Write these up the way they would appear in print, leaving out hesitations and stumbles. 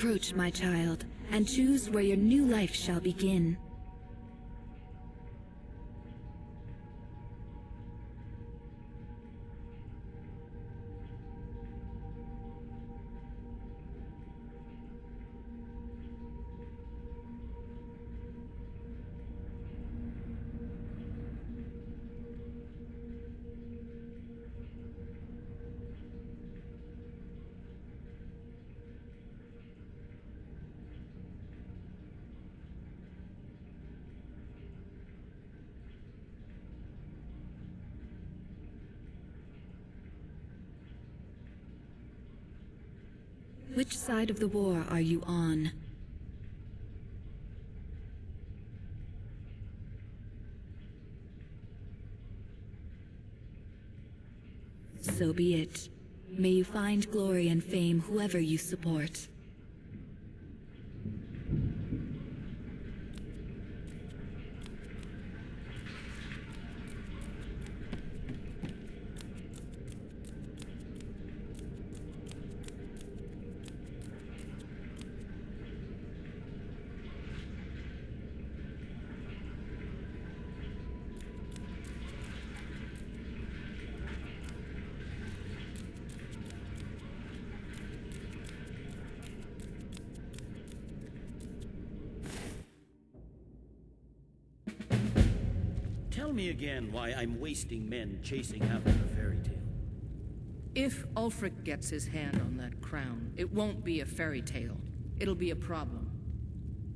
Approach, my child, and choose where your new life shall begin. Which side of the war are you on? So be it. May you find glory and fame whoever you support. Tell me again why I'm wasting men chasing after a fairy tale. If Ulfric gets his hand on that crown, it won't be a fairy tale. It'll be a problem.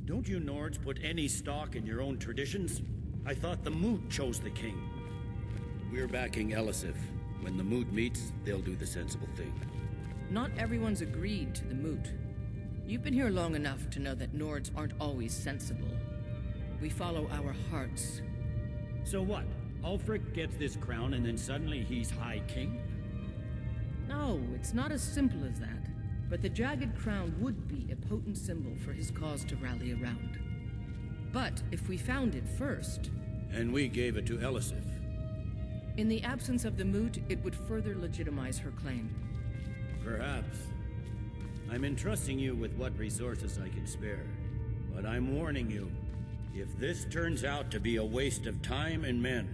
Don't you Nords put any stock in your own traditions? I thought the Moot chose the king. We're backing Elisif. When the Moot meets, they'll do the sensible thing. Not everyone's agreed to the moot. You've been here long enough to know that Nords aren't always sensible. We follow our hearts. So what? Ulfric gets this crown and then suddenly he's High King? No, it's not as simple as that. But the jagged crown would be a potent symbol for his cause to rally around. But if we found it first... And we gave it to Elisif. In the absence of the moot, it would further legitimize her claim. Perhaps. I'm entrusting you with what resources I can spare. But I'm warning you, if this turns out to be a waste of time and men...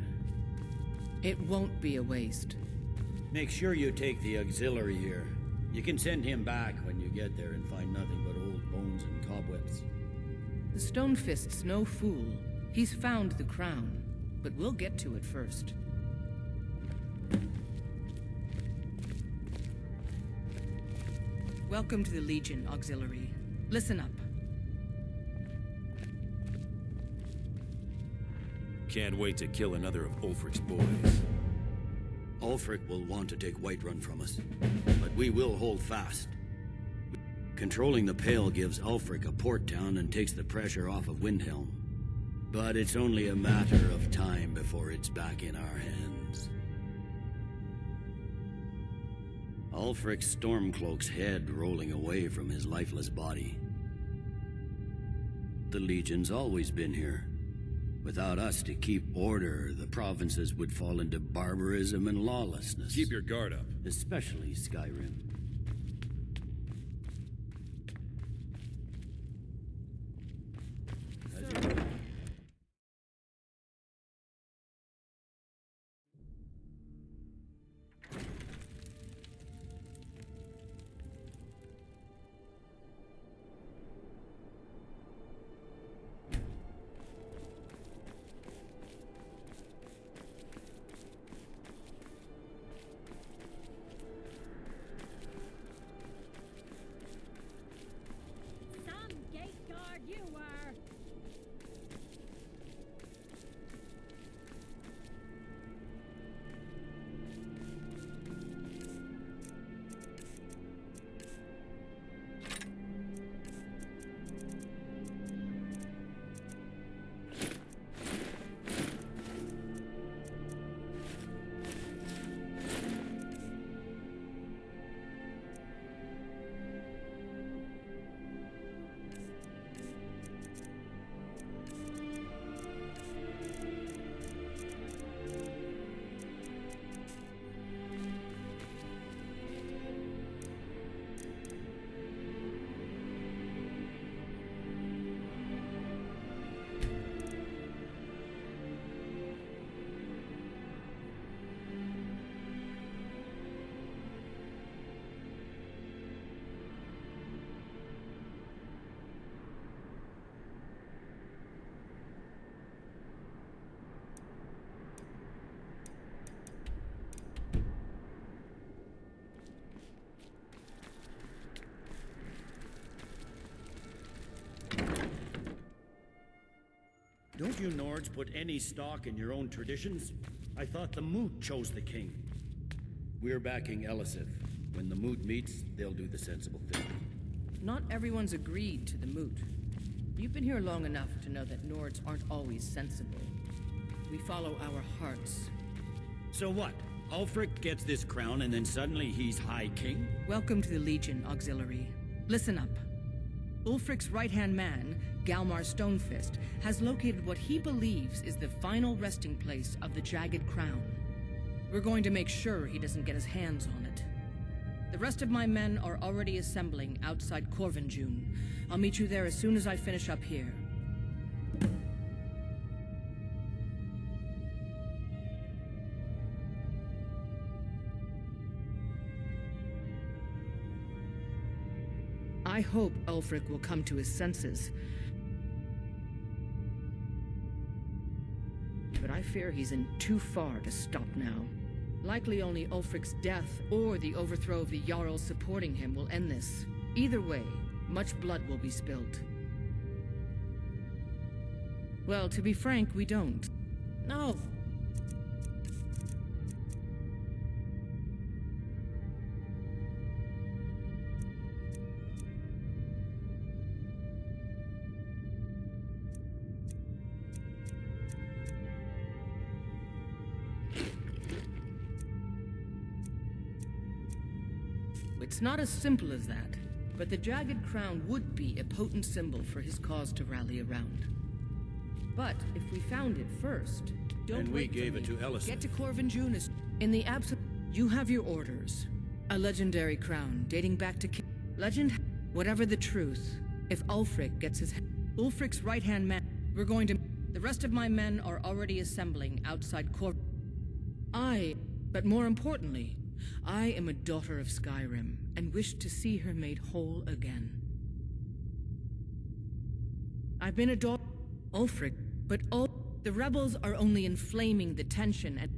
It won't be a waste. Make sure you take the auxiliary here. You can send him back when you get there and find nothing but old bones and cobwebs. The Stonefist's no fool. He's found the crown, but we'll get to it first. Welcome to the Legion, Auxiliary. Listen up. Can't wait to kill another of Ulfric's boys. Ulfric will want to take Whiterun from us, but we will hold fast. Controlling the Pale gives Ulfric a port town and takes the pressure off of Windhelm. But it's only a matter of time before it's back in our hands. Ulfric's Stormcloak's head rolling away from his lifeless body. The Legion's always been here. Without us to keep order, the provinces would fall into barbarism and lawlessness. Keep your guard up. Especially Skyrim. Don't you Nords put any stock in your own traditions? I thought the Moot chose the king. We're backing Elisif. When the Moot meets, they'll do the sensible thing. Not everyone's agreed to the moot. You've been here long enough to know that Nords aren't always sensible. We follow our hearts. So what? Ulfric gets this crown and then suddenly he's High King? Welcome to the Legion, Auxiliary. Listen up. Ulfric's right-hand man, Galmar Stonefist, has located what he believes is the final resting place of the Jagged Crown. We're going to make sure he doesn't get his hands on it. The rest of my men are already assembling outside Corvinjune. I'll meet you there as soon as I finish up here. I hope Ulfric will come to his senses. But I fear he's in too far to stop now. Likely only Ulfric's death or the overthrow of the Jarls supporting him will end this. Either way, much blood will be spilled. Well, to be frank, we don't. No. It's not as simple as that, but the Jagged Crown would be a potent symbol for his cause to rally around. But if we found it first, don't And we wait for gave me. it to Elisif. Get to Corvinjune as in the absence. You have your orders. A legendary crown dating back to legend. Whatever the truth, if Ulfric gets his Ulfric's right-hand man, we're going to. The rest of my men are already assembling outside but more importantly, I am a daughter of Skyrim, and wish to see her made whole again. I've been a daughter Ulfric, but the rebels are only inflaming the tension, and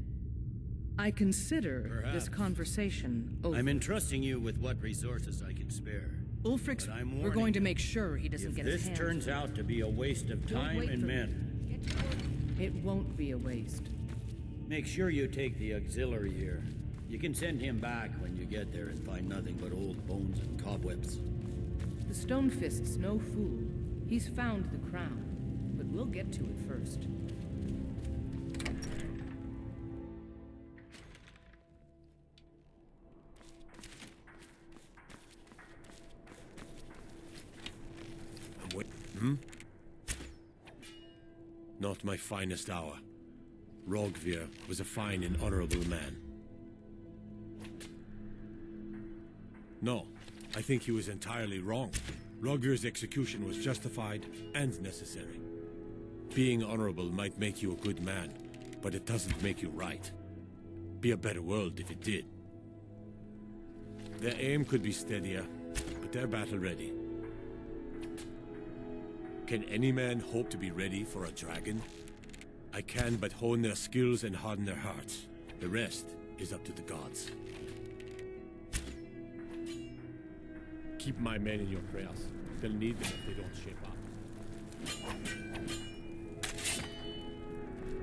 I consider this Perhaps. conversation over. I'm entrusting you with what resources I can spare. Ulfric's. But I'm We're warning going to you, make sure he doesn't If get this his hands. turns out to be a waste of Don't time wait and for me. men, Get to work. It won't be a waste. make sure you take the auxiliary here. You can send him back when you get there and find nothing but old bones and cobwebs. The Stonefist's no fool. He's found the crown, but we'll get to it first. Not my finest hour. Rogvir was a fine and honorable man. No, I think he was entirely wrong. Rogvir's execution was justified and necessary. Being honorable might make you a good man, but it doesn't make you right. Be a better world if it did. Their aim could be steadier, but they're battle-ready. Can any man hope to be ready for a dragon? I can but hone their skills and harden their hearts. The rest is up to the gods. Keep my men in your prayers. They'll need them if they don't shape up.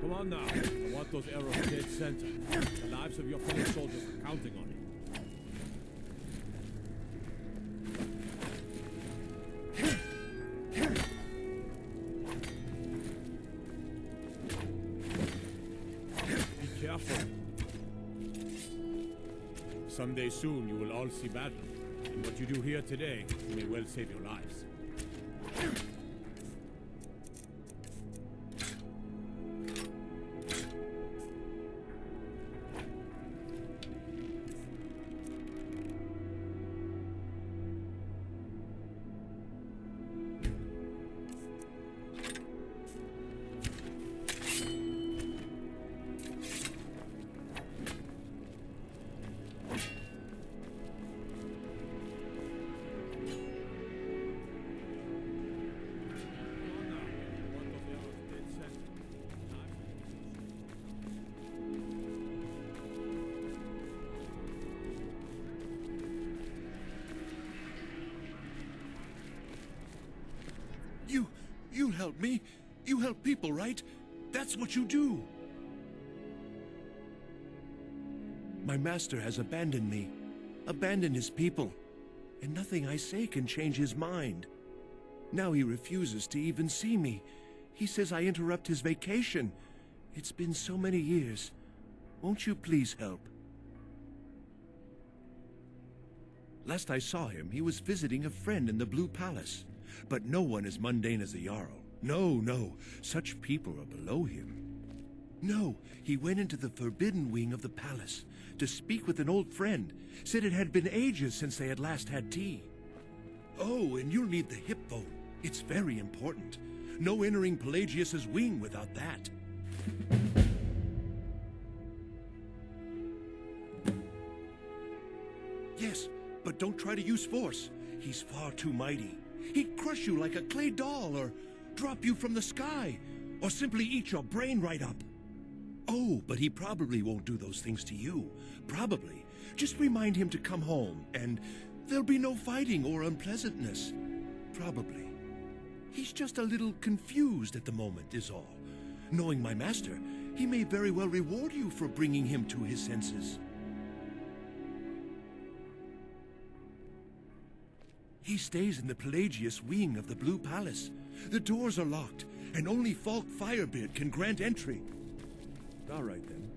Come on now. I want those arrows dead center. The lives of your fellow soldiers are counting on it. Be careful. Someday soon you will all see battle. And what you do here today may well save your lives. You'll help me? You help people, right? That's what you do. My master has abandoned me, abandoned his people, and nothing I say can change his mind. Now he refuses to even see me. He says I interrupt his vacation. It's been so many years. Won't you please help? Last I saw him, he was visiting a friend in the Blue Palace. But no one as mundane as the Jarl. No, such people are below him. No, he went into the forbidden wing of the palace to speak with an old friend. Said it had been ages since they had last had tea. Oh, and you'll need the hip bone. It's very important. No entering Pelagius's wing without that. Yes, but don't try to use force. He's far too mighty. He'd crush you like a clay doll, or drop you from the sky, or simply eat your brain right up. Oh, but he probably won't do those things to you. Probably. Just remind him to come home, and there'll be no fighting or unpleasantness. Probably. He's just a little confused at the moment, is all. Knowing my master, he may very well reward you for bringing him to his senses. He stays in the Pelagius wing of the Blue Palace. The doors are locked, and only Falk Firebeard can grant entry. All right, then.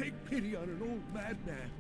Take pity on an old madman.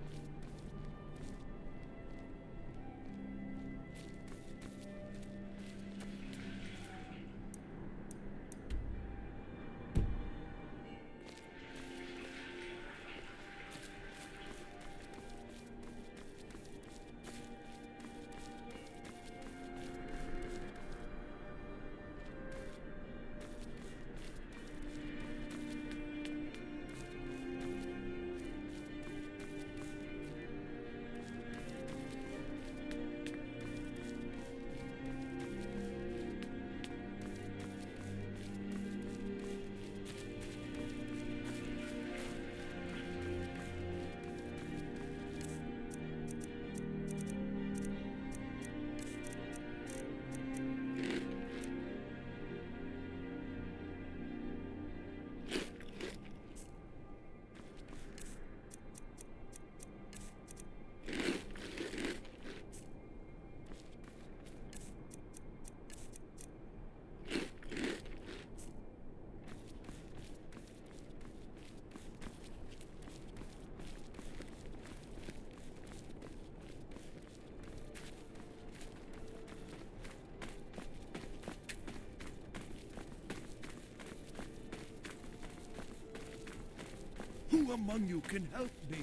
Who among you can help me?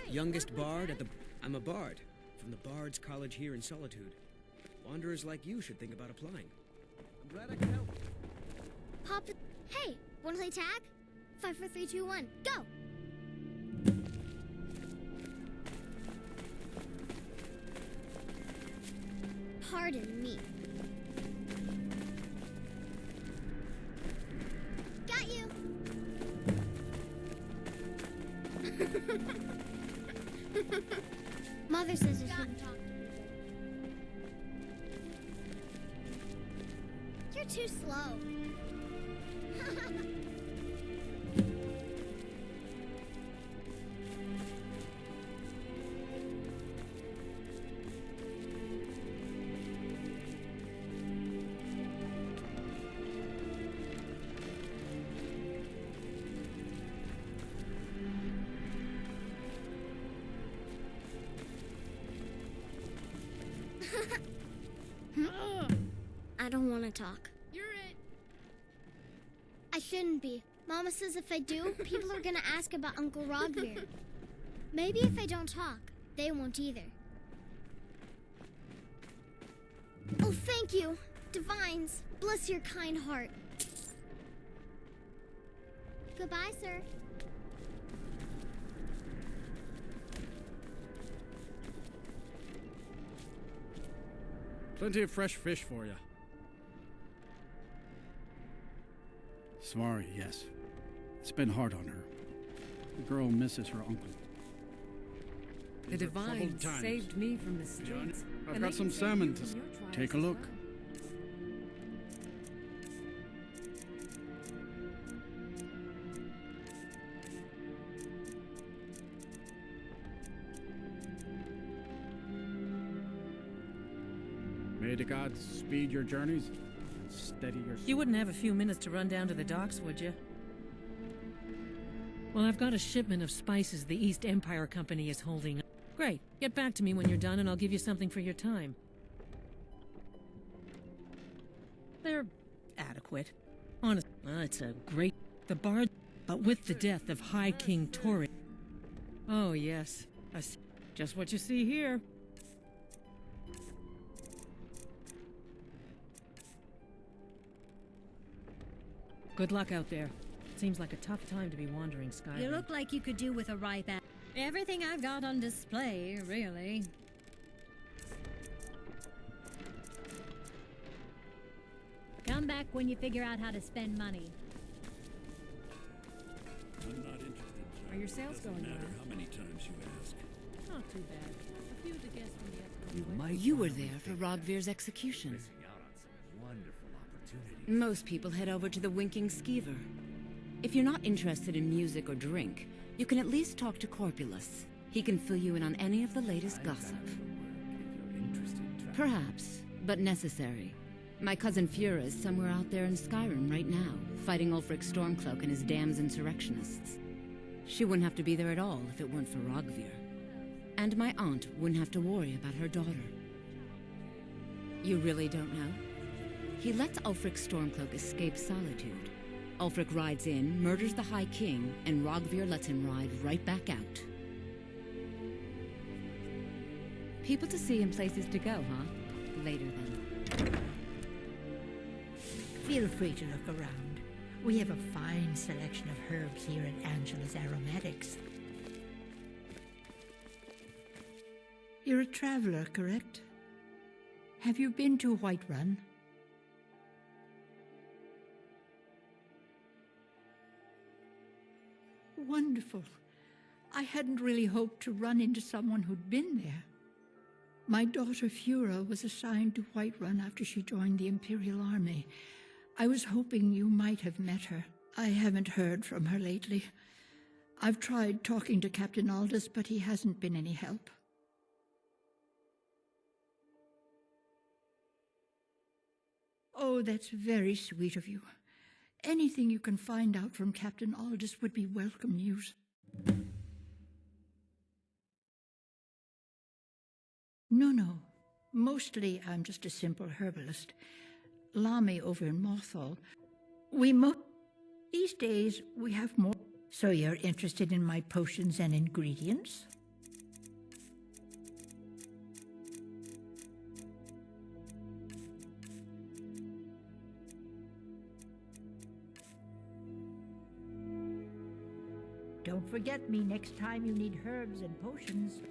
Youngest bard at the... I'm a bard, from the Bard's College here in Solitude. Wanderers like you should think about applying. I'm glad I can help. Pop. Hey, wanna play tag? 5, 4, 3, 2, 1, go! Pardon me. Got you! Mother says I shouldn't talk to people. You're too slow. I don't want to talk. You're it. I shouldn't be. Mama says if I do, people are gonna ask about Uncle Rodbeer. Maybe if I don't talk, they won't either. Oh, thank you, Divines. Bless your kind heart. Goodbye, sir. Plenty of fresh fish for you. Sorry, yes. It's been hard on her. The girl misses her uncle. The These are troubled divine times. saved me from the streets. I've and got they some can save salmon you to from your trials take a as look. well. May the gods speed your journeys and steady your... You wouldn't have a few minutes to run down to the docks, would you? Well, I've got a shipment of spices the East Empire Company is holding. Great. Get back to me when you're done and I'll give you something for your time. They're adequate. Honestly, it's a great... The bard... But with the death of High King Tori... Oh, yes. Just what you see here. Good luck out there. Seems like a tough time to be wandering Skyrim. You look like you could do with a ripe apple. Everything I've got on display, really. Come back when you figure out how to spend money. I'm not interested, sir. Are your sales Doesn't going matter well? how many times you ask. Not too bad. A few of the guests from the upcoming You were there for Rodvir's execution. Most people head over to the Winking Skeever. If you're not interested in music or drink, you can at least talk to Corpulus. He can fill you in on any of the latest gossip. Perhaps, but necessary. My cousin Fura is somewhere out there in Skyrim right now, fighting Ulfric Stormcloak and his dam's insurrectionists. She wouldn't have to be there at all if it weren't for Rogvir. And my aunt wouldn't have to worry about her daughter. You really don't know? He lets Ulfric Stormcloak escape Solitude. Ulfric rides in, murders the High King, and Rogvir lets him ride right back out. People to see and places to go, huh? Later then. Feel free to look around. We have a fine selection of herbs here at Angela's Aromatics. You're a traveler, correct? Have you been to Whiterun? Wonderful. I hadn't really hoped to run into someone who'd been there. My daughter Fura was assigned to Whiterun after she joined the Imperial Army. I was hoping you might have met her. I haven't heard from her lately. I've tried talking to Captain Aldous, but he hasn't been any help. Oh, that's very sweet of you. Anything you can find out from Captain Aldous would be welcome news. No. Mostly I'm just a simple herbalist. Lami over in Mothall. These days we have more. So you're interested in my potions and ingredients? Don't forget me next time you need herbs and potions.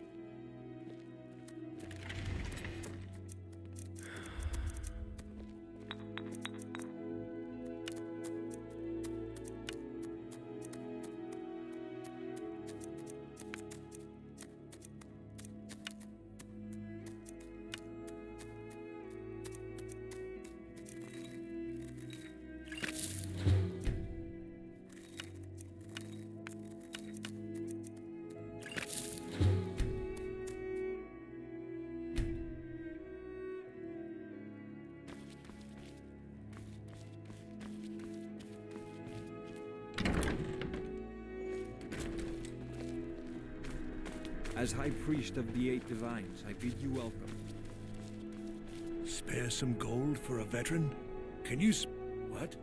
As High Priest of the Eight Divines, I bid you welcome. Spare some gold for a veteran? Can you what?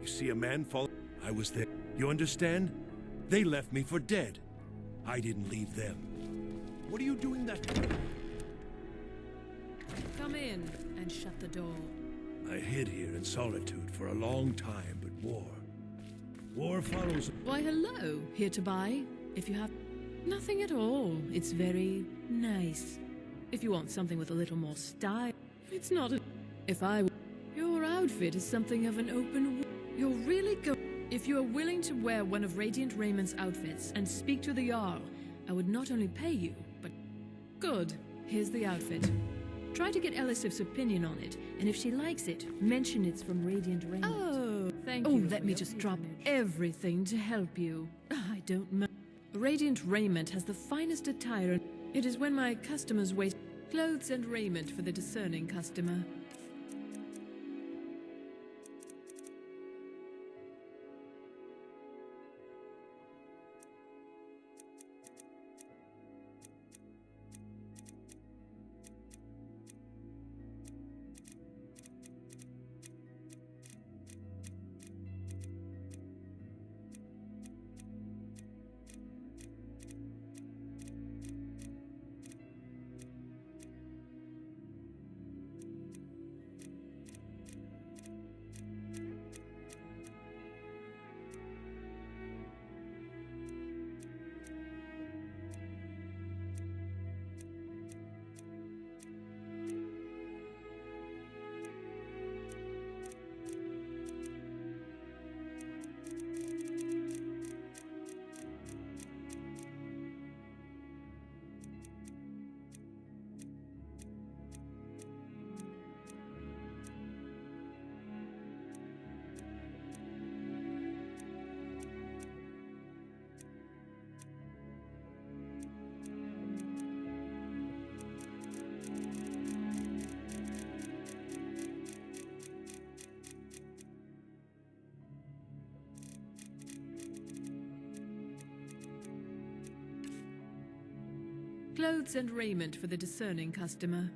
You see a man fall? I was there. You understand? They left me for dead. I didn't leave them. What are you doing that? Come in and shut the door. I hid here in solitude for a long time, but war follows. Why, hello. Here to buy, if you have... Nothing at all. It's very nice. If you want something with a little more style, it's not a... If I... Your outfit is something of an open... You're really good. If you are willing to wear one of Radiant Raymond's outfits and speak to the Jarl, I would not only pay you, but... Good. Here's the outfit. Try to get Elisif's opinion on it, and if she likes it, mention it's from Radiant Raymond. Oh, thank you. Oh, let me just drop everything to help you. I don't mind. Radiant Raiment has the finest attire. It is when my customers waste clothes and raiment for the discerning customer. Clothes and raiment for the discerning customer.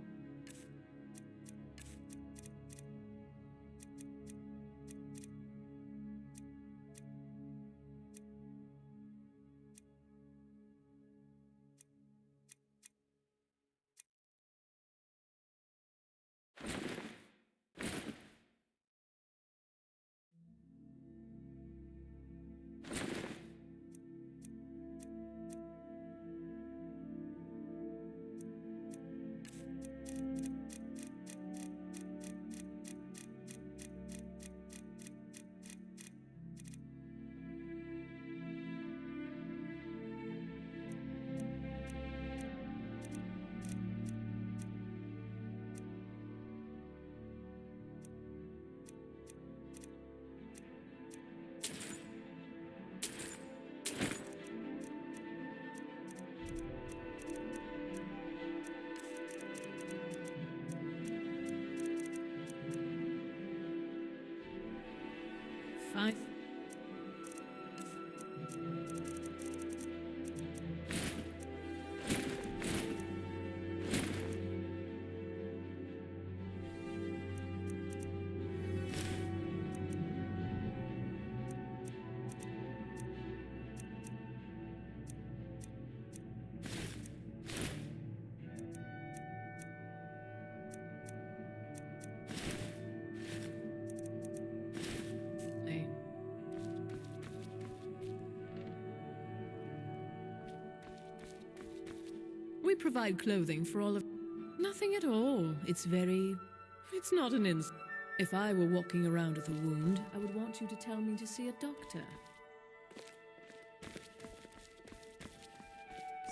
Fine. We provide clothing for all of... Nothing at all. It's not an ins... If I were walking around with a wound, I would want you to tell me to see a doctor.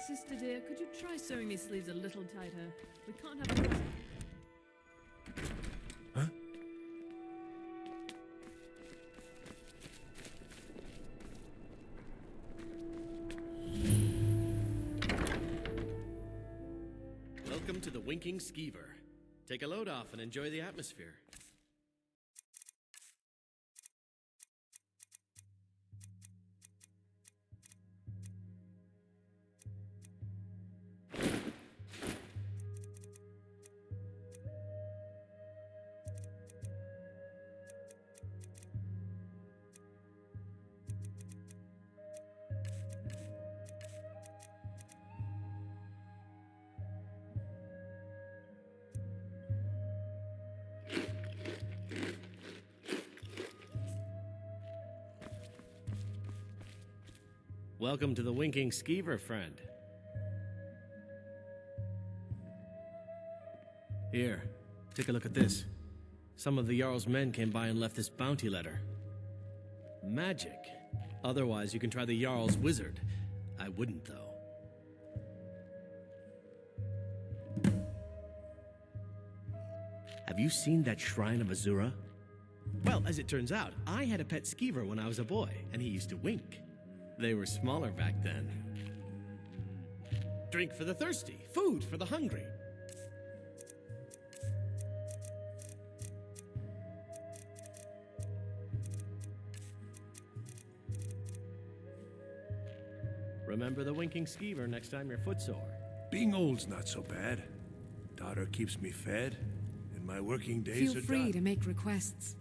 Sister dear, could you try sewing these sleeves a little tighter? We can't have a... Welcome to the Winking Skeever. Take a load off and enjoy the atmosphere. Welcome to the Winking Skeever, friend. Here, take a look at this. Some of the Jarl's men came by and left this bounty letter. Magic. Otherwise, you can try the Jarl's wizard. I wouldn't, though. Have you seen that Shrine of Azura? Well, as it turns out, I had a pet skeever when I was a boy, and he used to wink. They were smaller back then. Drink for the thirsty, food for the hungry. Remember the Winking Skeever next time you're footsore. Being old's not so bad. Daughter keeps me fed, and my working days Feel are free done. to make requests.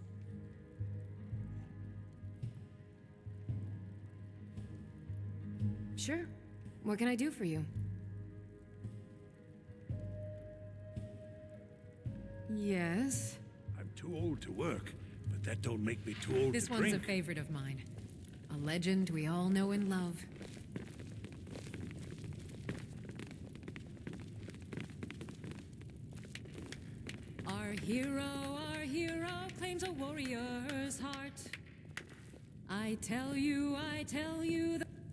Sure. What can I do for you? Yes. I'm too old to work, but that don't make me too old This to one's drink. a favorite of mine. A legend we all know and love. Our hero claims a warrior's heart. I tell you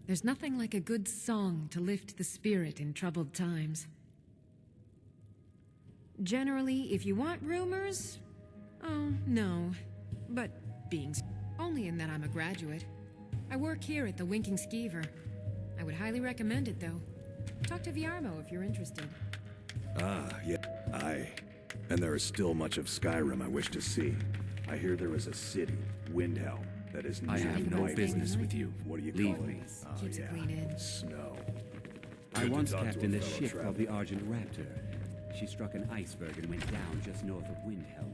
there's nothing like a good song to lift the spirit in troubled times. Generally, if you want rumors, oh, no. But only in that I'm a graduate. I work here at the Winking Skeever. I would highly recommend it, though. Talk to Viarmo if you're interested. Ah, yeah. And there is still much of Skyrim I wish to see. I hear there is a city, Windhelm, that is I have no business with you. What do you Leave call me. it? Oh, Keeps it yeah. clean in. Snow. I Good to once talk to a captained a fellow ship called traveler. the Argent Raptor. She struck an iceberg and went down just north of Windhelm.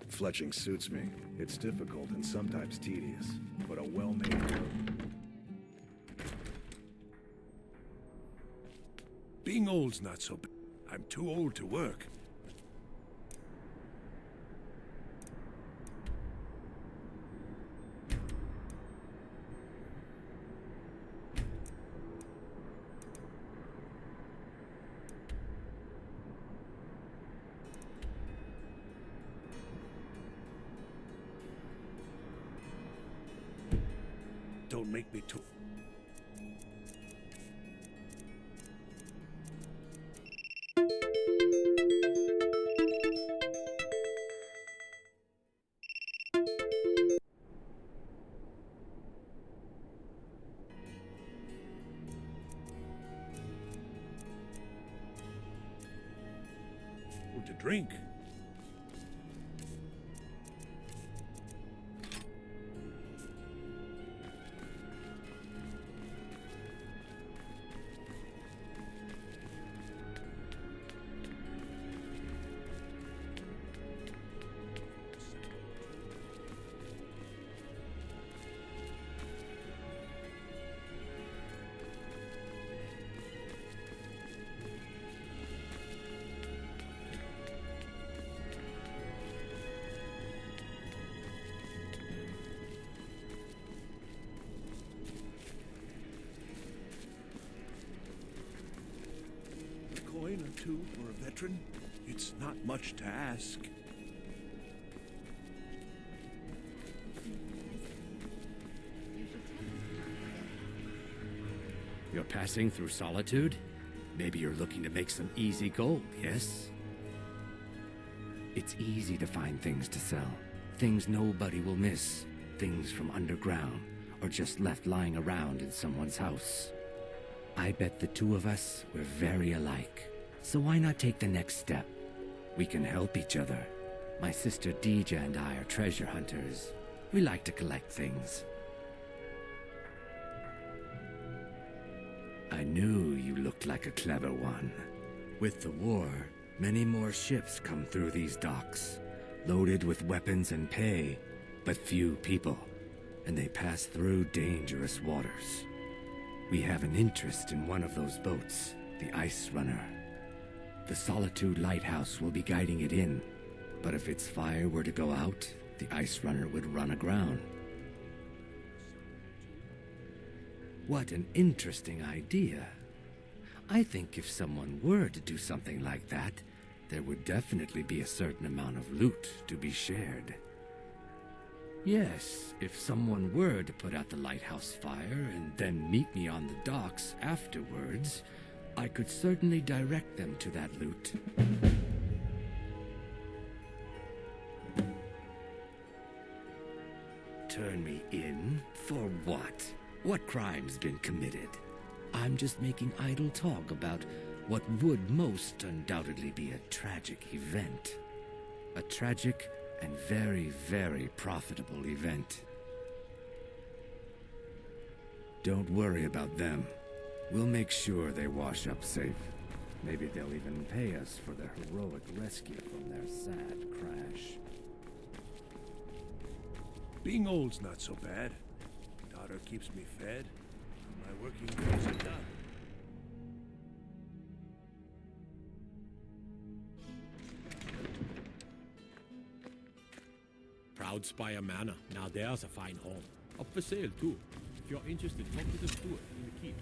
Fletching suits me. It's difficult and sometimes tedious, but a well-made road. Being old's not so bad. I'm too old to work. Don't make me too... to drink. Coin or two for a veteran? It's not much to ask. You're passing through Solitude? Maybe you're looking to make some easy gold, yes? It's easy to find things to sell. Things nobody will miss. Things from underground, or just left lying around in someone's house. I bet the two of us were very alike. So why not take the next step? We can help each other. My sister Deja and I are treasure hunters. We like to collect things. I knew you looked like a clever one. With the war, many more ships come through these docks, loaded with weapons and pay, but few people, and they pass through dangerous waters. We have an interest in one of those boats, the Ice Runner. The Solitude Lighthouse will be guiding it in, but if its fire were to go out, the Ice Runner would run aground. What an interesting idea. I think if someone were to do something like that, there would definitely be a certain amount of loot to be shared. Yes, if someone were to put out the lighthouse fire and then meet me on the docks afterwards, I could certainly direct them to that loot. Turn me in? For what? What crime's been committed? I'm just making idle talk about what would most undoubtedly be a tragic event. A tragic and very, very profitable event. Don't worry about them. We'll make sure they wash up safe. Maybe they'll even pay us for their heroic rescue from their sad crash. Being old's not so bad. Daughter keeps me fed. My working days are done. Proud Spire Manor. Now there's a fine home. Up for sale, too. If you're interested, talk to the steward in the keep.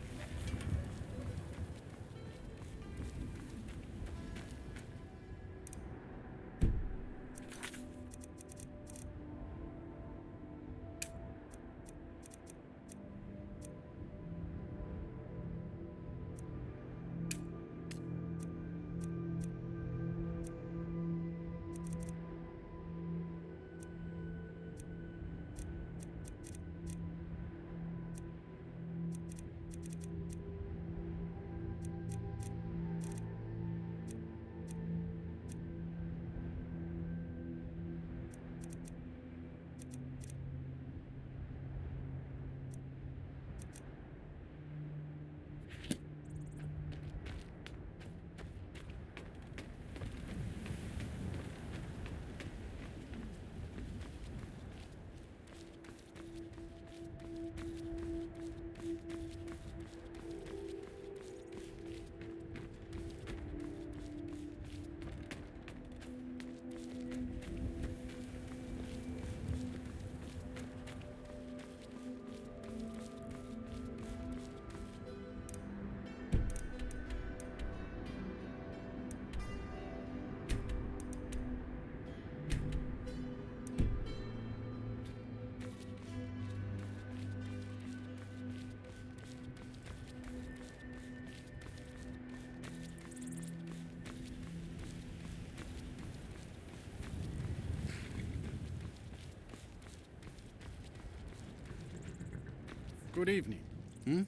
Good evening.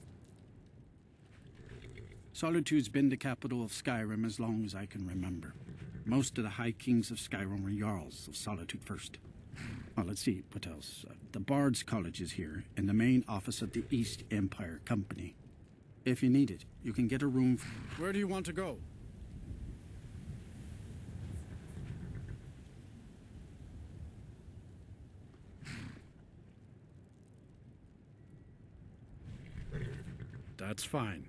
Solitude's been the capital of Skyrim as long as I can remember. Most of the High Kings of Skyrim were Jarls of Solitude first. Well, let's see, what else? The Bard's College is here, in the main office of the East Empire Company. If you need it, you can get a room. Where do you want to go? That's fine.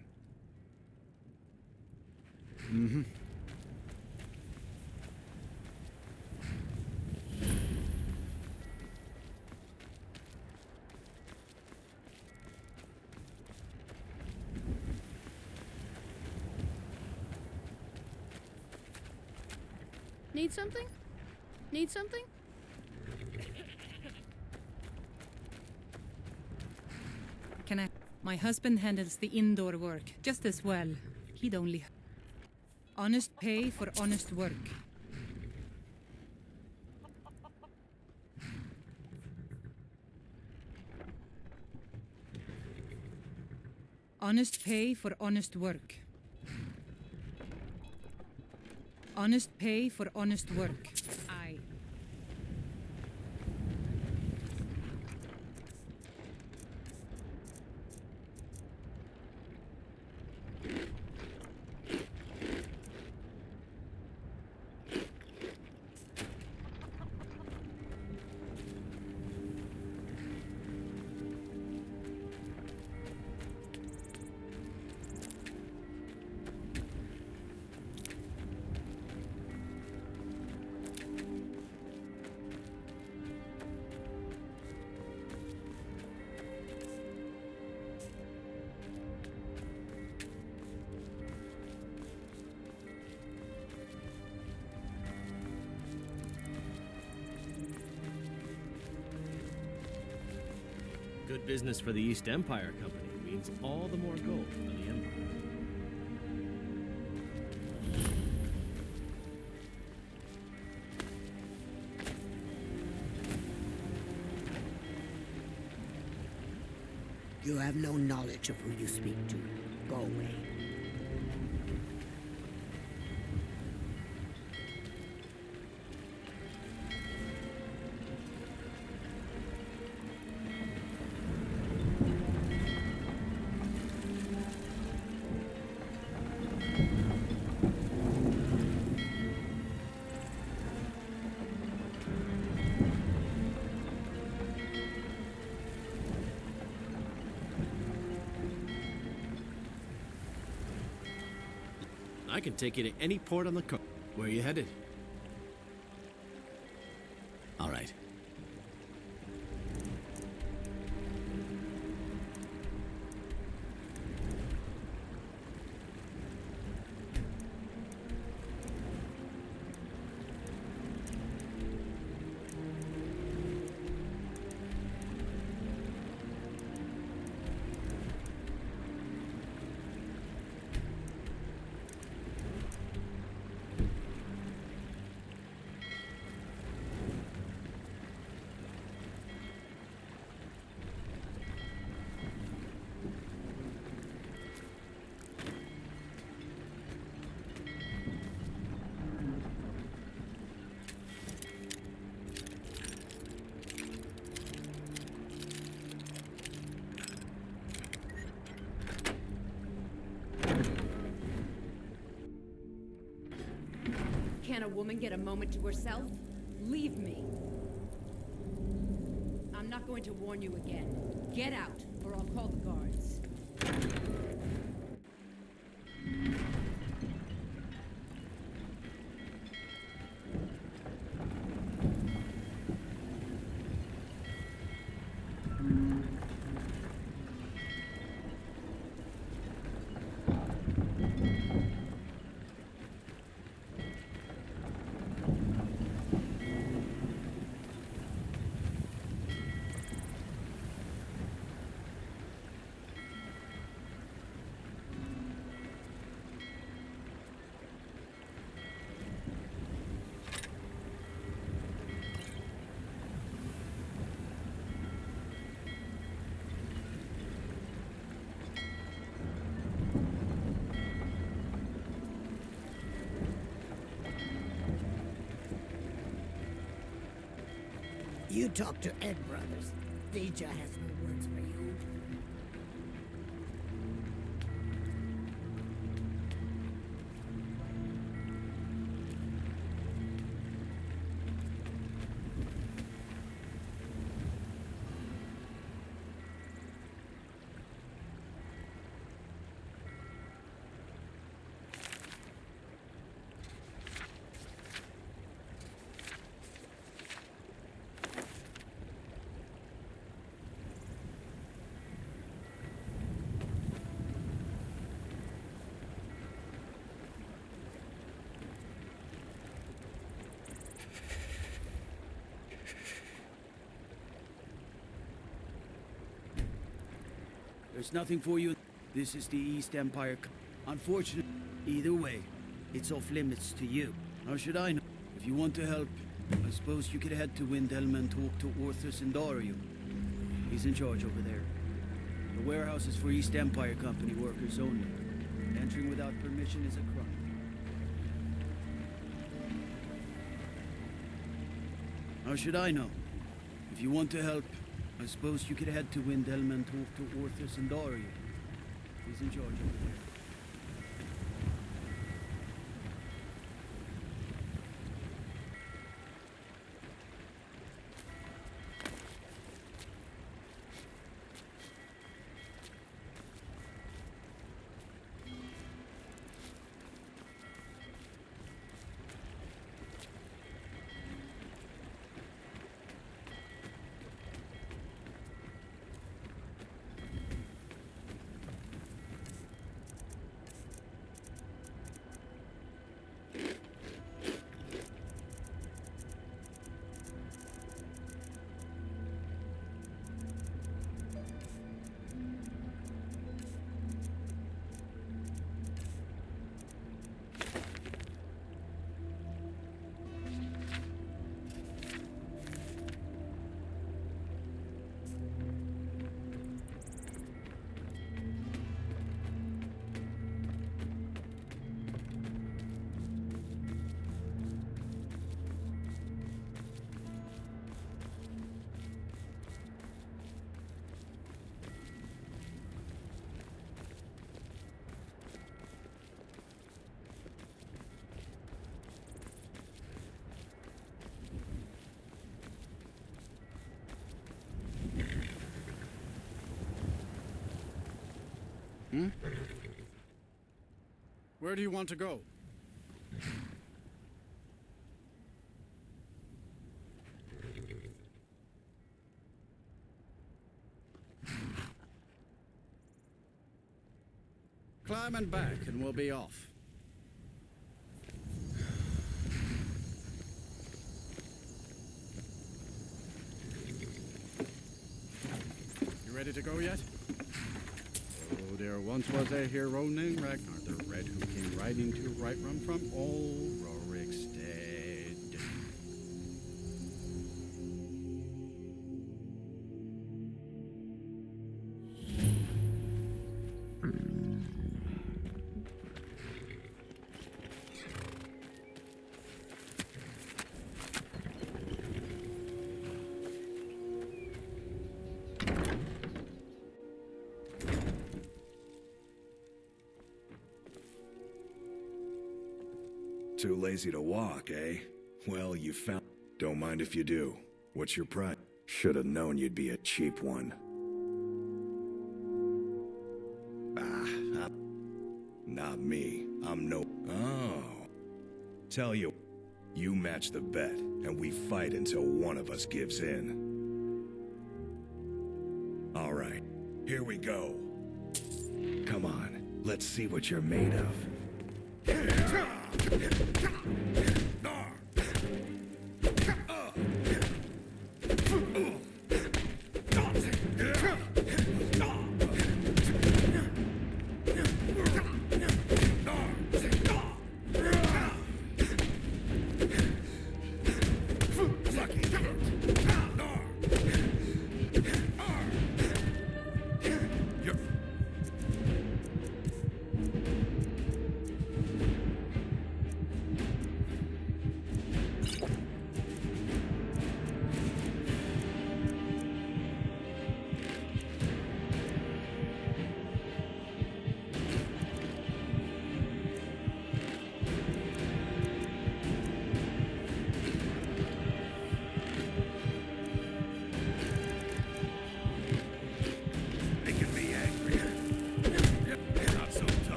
Need something? Need something? Can I? My husband handles the indoor work just as well. He'd only... Honest pay for honest work. Honest pay for honest work. Honest pay for honest work. Aye. Good business for the East Empire Company means all the more gold for the Empire. You have no knowledge of who you speak to. Go away. I can take you to any port on the coast. Where are you headed? All right. Can a woman get a moment to herself? Leave me. I'm not going to warn you again. Get out, or I'll call the guards. You talk to Ed Brothers. Deja has no words for you. There's nothing for you. This is the East Empire. Unfortunately, either way, it's off limits to you. How should I know? If you want to help, I suppose you could head to Windhelm and talk to Orthus and Dario. He's in charge over there. The warehouse is for East Empire Company workers only. Entering without permission is a crime. How should I know? If you want to help, I suppose you could head to Windhelm and talk to Orthus and Dario. He's in charge over there. Where do you want to go? Climb and back, and we'll be off. You ready to go yet? Oh, there once was a hero named Ragnar the Red who came riding to Whiterun from old Rorikstead. Too lazy to walk, eh? Well, you found... Don't mind if you do. What's your price? Should have known you'd be a cheap one. Not me. I'm no... Oh. Tell you, you match the bet, and we fight until one of us gives in. All right, here we go. Come on, let's see what you're made of.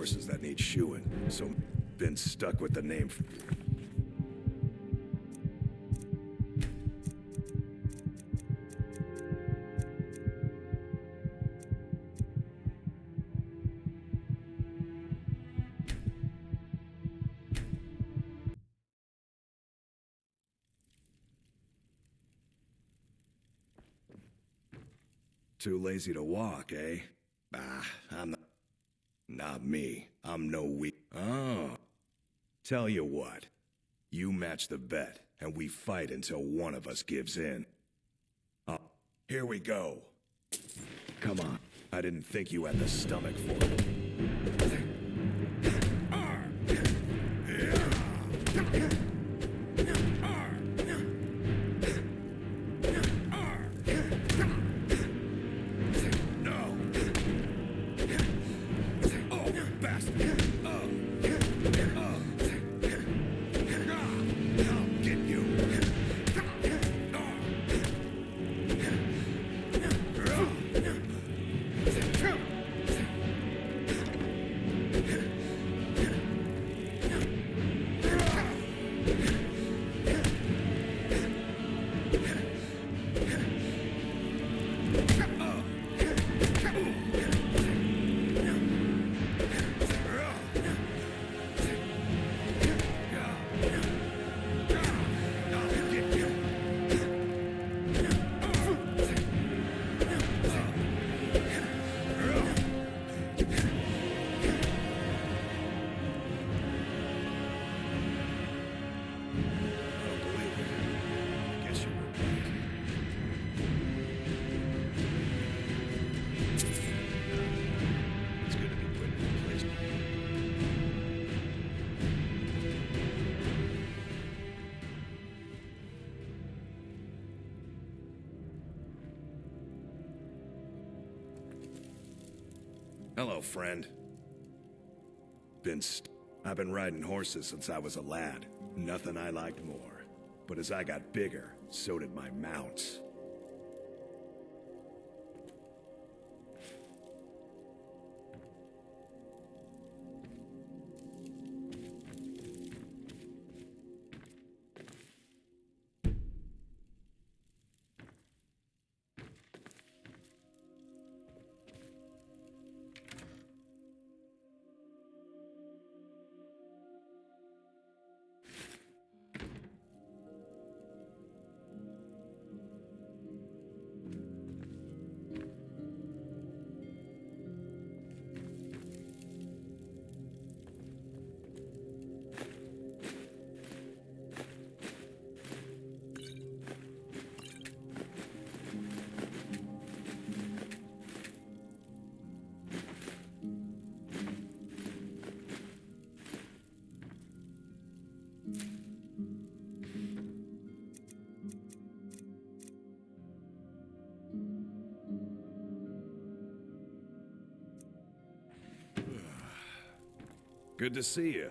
horses that need shoeing, so been stuck with the name. Too lazy to walk, eh? I'm not... Not me. I'm no weak... Oh. Tell you what. You match the bet, and we fight until one of us gives in. Here we go. Come on. I didn't think you had the stomach for it. Hello, friend. I've been riding horses since I was a lad. Nothing I liked more. But as I got bigger, so did my mounts. Good to see you.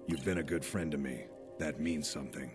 You've been a good friend to me. That means something.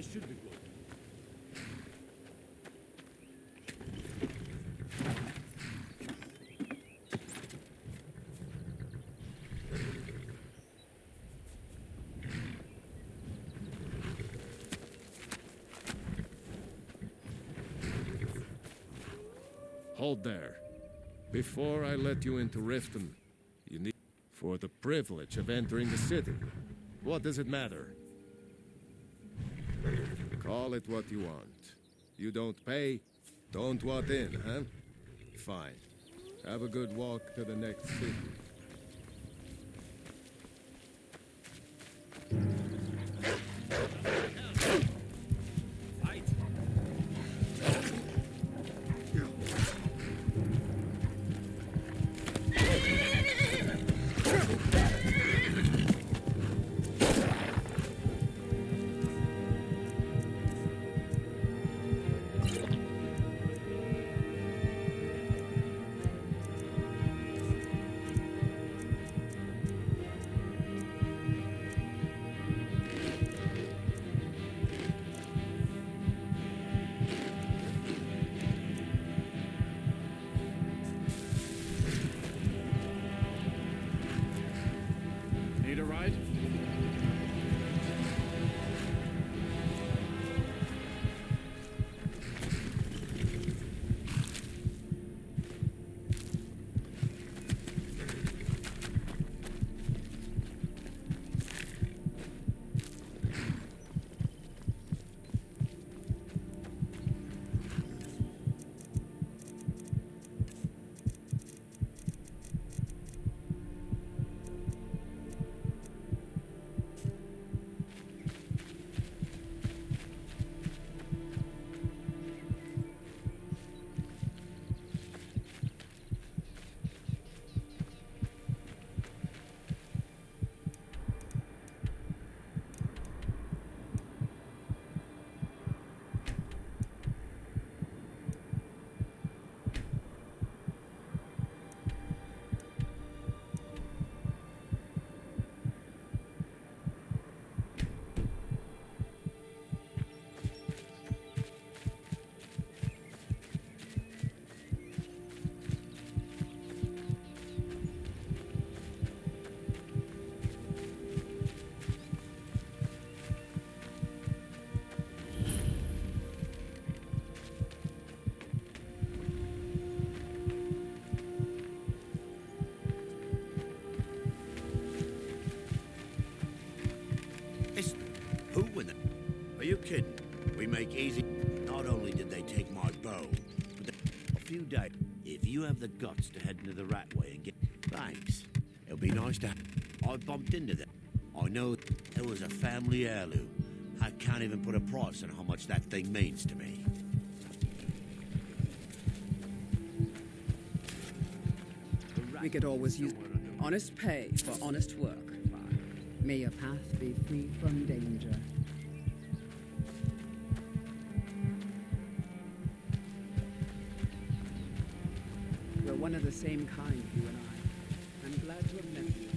This should be good. Hold there. Before I let you into Riften, you need for the privilege of entering the city. What does it matter? Call it what you want. You don't pay, don't want in, huh? Fine. Have a good walk to the next city. Need a ride? Who with it? Are you kidding? We make easy. Not only did they take my bow, but a few days. If you have the guts to head into the Ratway and get... Thanks. It'll be nice to... I bumped into them. I know it was a family heirloom. I can't even put a price on how much that thing means to me. We could always use honest pay for honest work. May your path be free from danger. We're one of the same kind, you and I. I'm glad to have met you.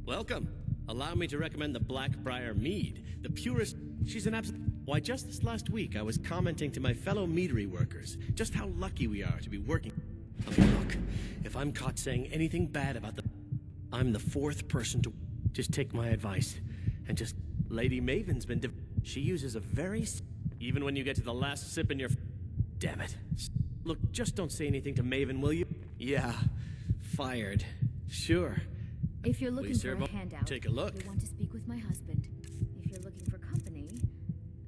Welcome. Allow me to recommend the Blackbriar Mead, the purest. She's an absolute. Why, just this last week, I was commenting to my fellow meadery workers just how lucky we are to be working. Okay, look, if I'm caught saying anything bad about I'm the fourth person to. Just take my advice and just. Lady Maven's been. She uses a very. Even when you get to the last sip in your. Damn it. Look, just don't say anything to Maven, will you? Yeah. Fired. Sure. If you're looking Please, for sir, a handout, take a look. you want to speak with my husband. If you're looking for company,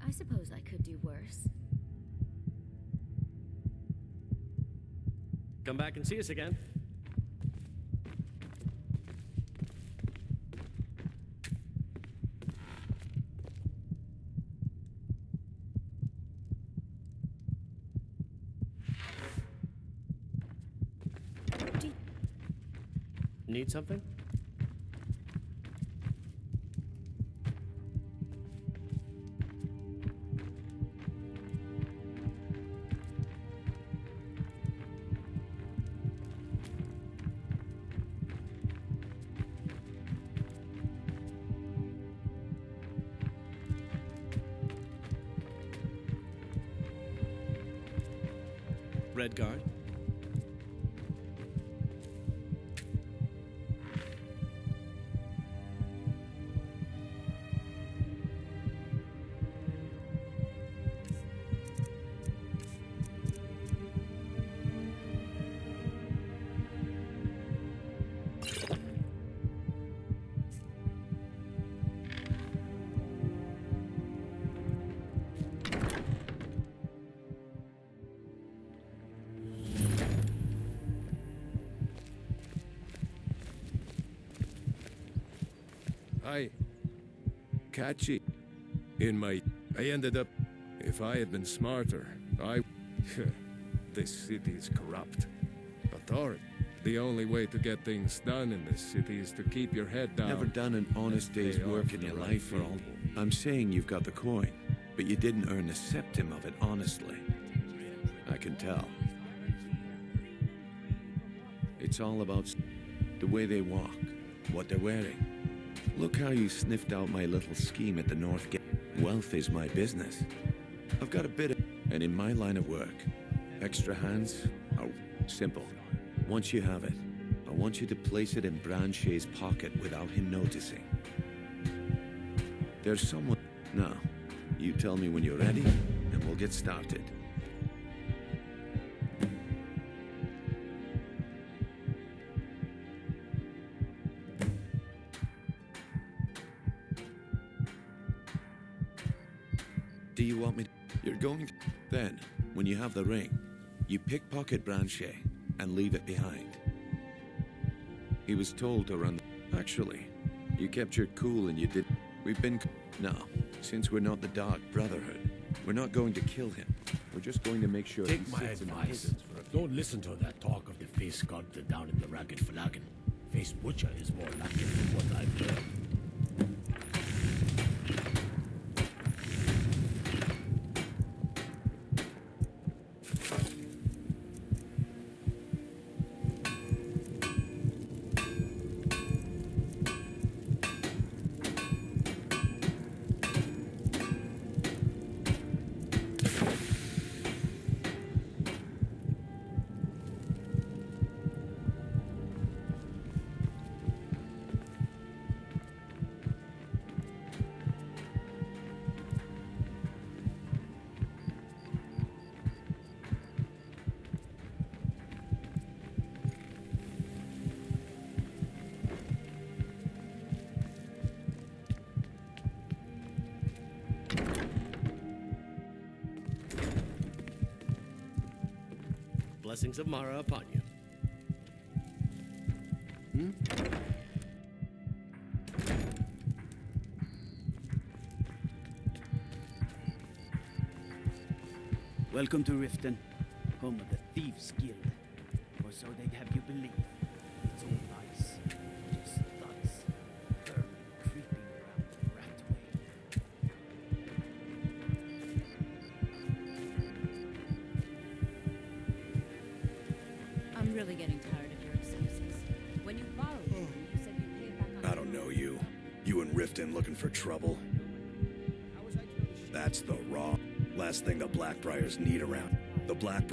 I suppose I could do worse. Come back and see us again. Need something? Red guard. I catchy in my. I ended up. If I had been smarter, I. This city is corrupt. Authority. The only way to get things done in this city is to keep your head down. Never done an honest day's stay work off in the your right life, field. Earl. I'm saying you've got the coin, but you didn't earn a septim of it honestly. I can tell. It's all about the way they walk, what they're wearing. Look how you sniffed out my little scheme at the North Gate. Wealth is my business. I've got a bit of... And in my line of work, extra hands are simple. Once you have it, I want you to place it in Branche's pocket without him noticing. There's someone... Now, you tell me when you're ready, and we'll get started. Do you want me to... You're going to... Then, when you have the ring, you pickpocket Branche and leave it behind. He was told to run... Actually, you kept your cool and you did... We've been... Now, since we're not the Dark Brotherhood, we're not going to kill him. We're just going to make sure Take he my sits in advice. prisons for Don't listen to that talk of the face sculptor down in the Ragged Flagon. Face Butcher is more like it from what I've heard. Blessings of Mara upon you. Welcome to Riften, home of the Thieves Guild. Or so they'd have you believe. It's all lies. Just thugs. Vermin creeping around the Ratway. I'm really getting tired of your excuses. When you borrowed me, you said you'd pay it back on... I don't know. Riften looking for trouble. That's the wrong. Last thing the Blackbriars need around. The Black...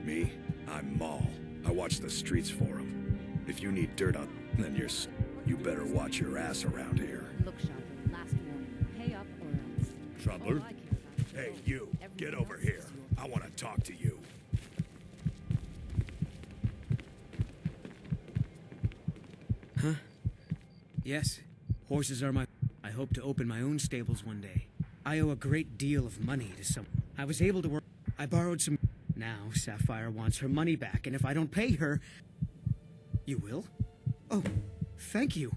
Me? I'm Maul. I watch the streets for him. If you need dirt on... then you better watch your ass around here. Look, Chandra, last warning. Pay up or else. Trouble? Hey, you. Get over here. I want to talk to you. Huh? Yes. Horses are my... I hope to open my own stables one day. I owe a great deal of money to some... I was able to work... I borrowed some... Now, Sapphire wants her money back, and if I don't pay her... You will? Oh, thank you.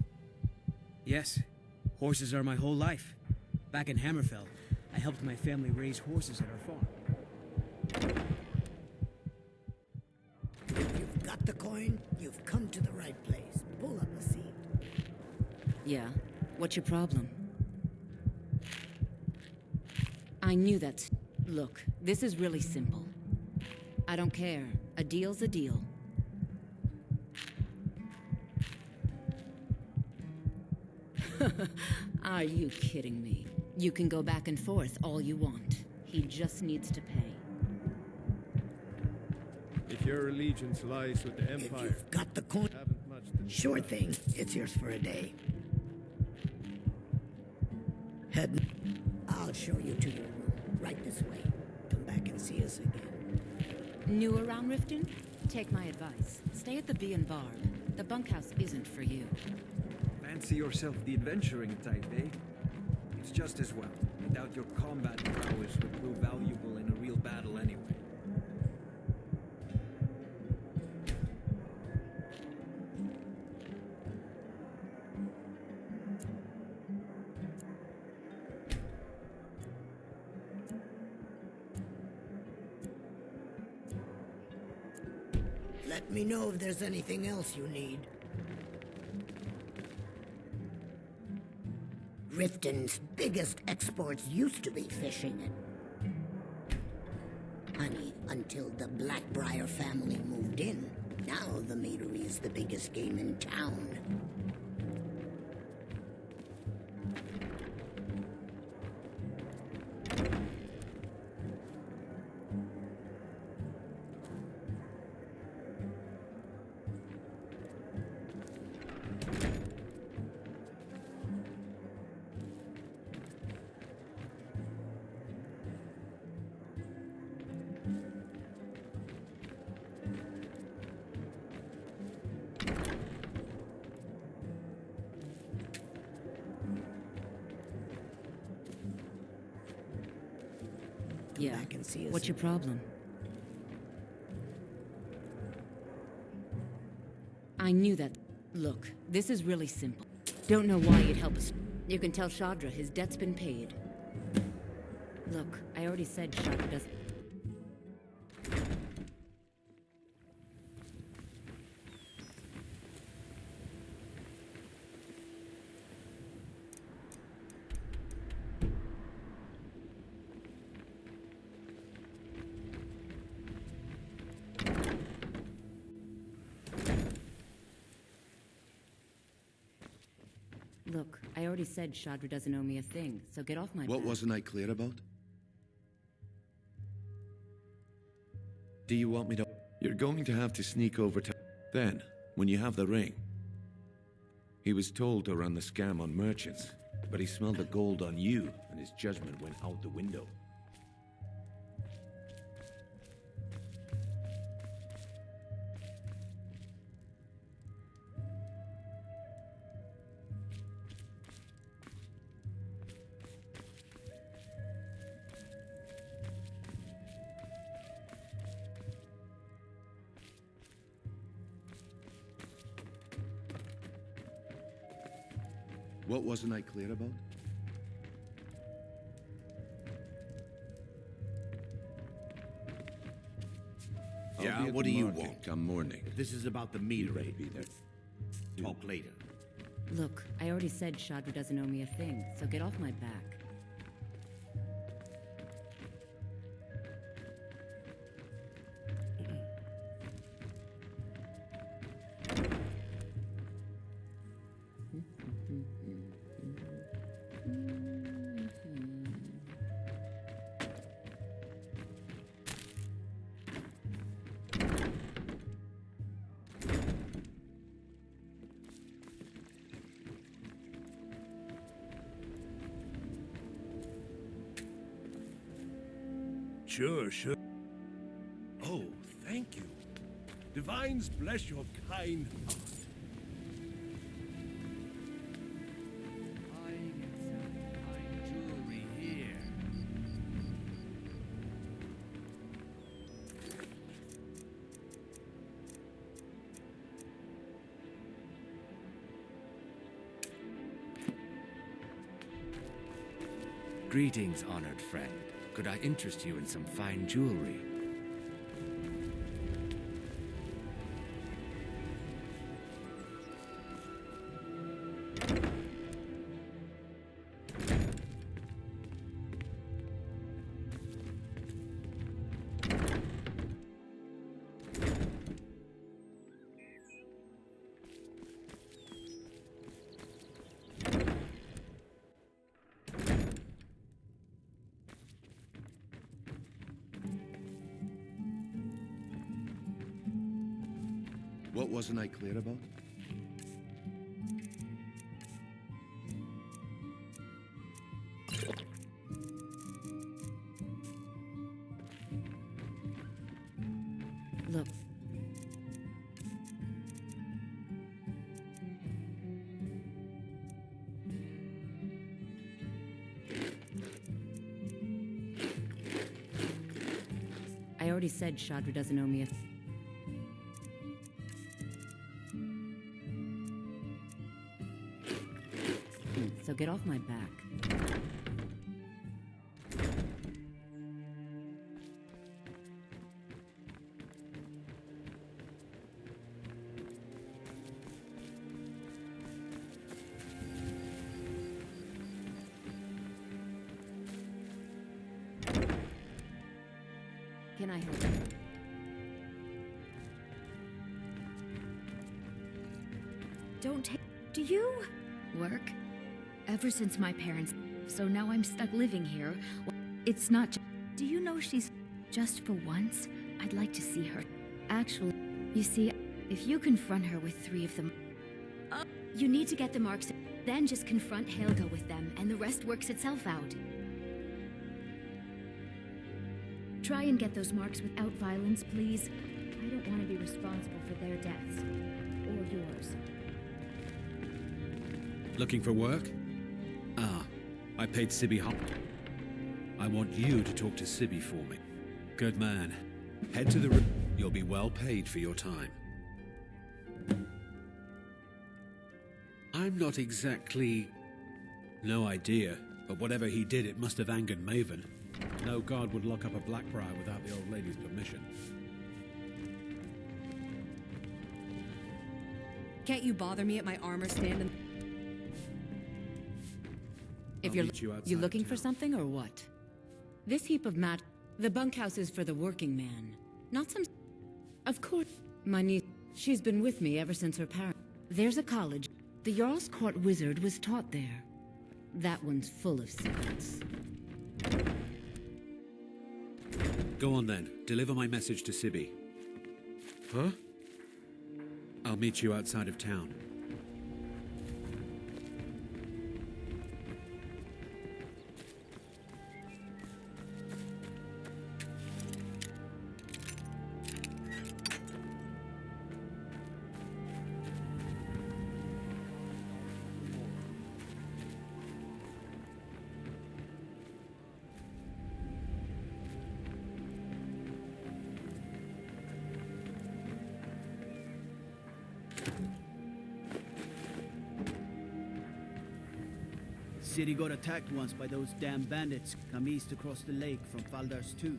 Yes. Horses are my whole life. Back in Hammerfell, I helped my family raise horses at our farm. If you've got the coin, you've come to the right place. Pull up a seat. Yeah? What's your problem? I knew that. Look, this is really simple. I don't care. A deal's a deal. Are you kidding me? You can go back and forth all you want. He just needs to pay. If your allegiance lies with the Empire... If you've got the coin... haven't much to... Sure thing. It's yours for a day. Head... I'll show you to your room. Right this way. Come back and see us again. New around Riften? Take my advice. Stay at the Bee and Barb. The bunkhouse isn't for you. Fancy yourself the adventuring type, eh? It's just as well. I doubt your combat prowess would prove valuable in a real battle anyway. Let me know if there's anything else you need. Riften's biggest exports used to be fishing and honey until the Blackbriar family moved in. Now the meadery is the biggest game in town. Yeah. Back and see us What's your problem? I knew that. Look, this is really simple. Don't know why you'd help us. You can tell Chandra his debt's been paid. Look, I already said Chandra doesn't... Look, I already said Chandra doesn't owe me a thing, so get off my back. What wasn't I clear about? Do you want me to... You're going to have to sneak over to... Then, when you have the ring. He was told to run the scam on merchants, but he smelled the gold on you, and his judgment went out the window. What wasn't I clear about? Yeah, I'll be at what the do you market want? come morning. If this is about the meadery, talk later. Look, I already said Chandra doesn't owe me a thing, so get off my back. Sure, sure. Oh, thank you. Divines bless your kind heart. Jewelry here. Greetings, honored friend. Could I interest you in some fine jewelry? What wasn't I clear about? Look. I already said Shadra doesn't owe me a... So get off my back. Can I help you? Don't take. Do you work? Ever since my parents, so now I'm stuck living here. It's not. Do you know she's just for once? I'd like to see her. Actually, you see, if you confront her with 3 of them, you need to get the marks. Then just confront Helga with them, and the rest works itself out. Try and get those marks without violence, please. I don't want to be responsible for their deaths. Or yours. Looking for work? Ah, I paid Sibby Hop. I want you to talk to Sibby for me. Good man. Head to the room. You'll be well paid for your time. I'm not exactly... No idea, but whatever he did, it must have angered Maven. No guard would lock up a Blackbriar without the old lady's permission. Can't you bother me at my armor stand and... If I'll you're meet you outside you looking of for town. something or what? This heap of mat... The bunkhouse is for the working man. Not some... Of course. My niece... She's been with me ever since her parents... There's a college. The Jarl's Court wizard was taught there. That one's full of secrets. Go on then. Deliver my message to Sibby. Huh? I'll meet you outside of town. City got attacked once by those damn bandits come east across the lake from Faldar's Tooth.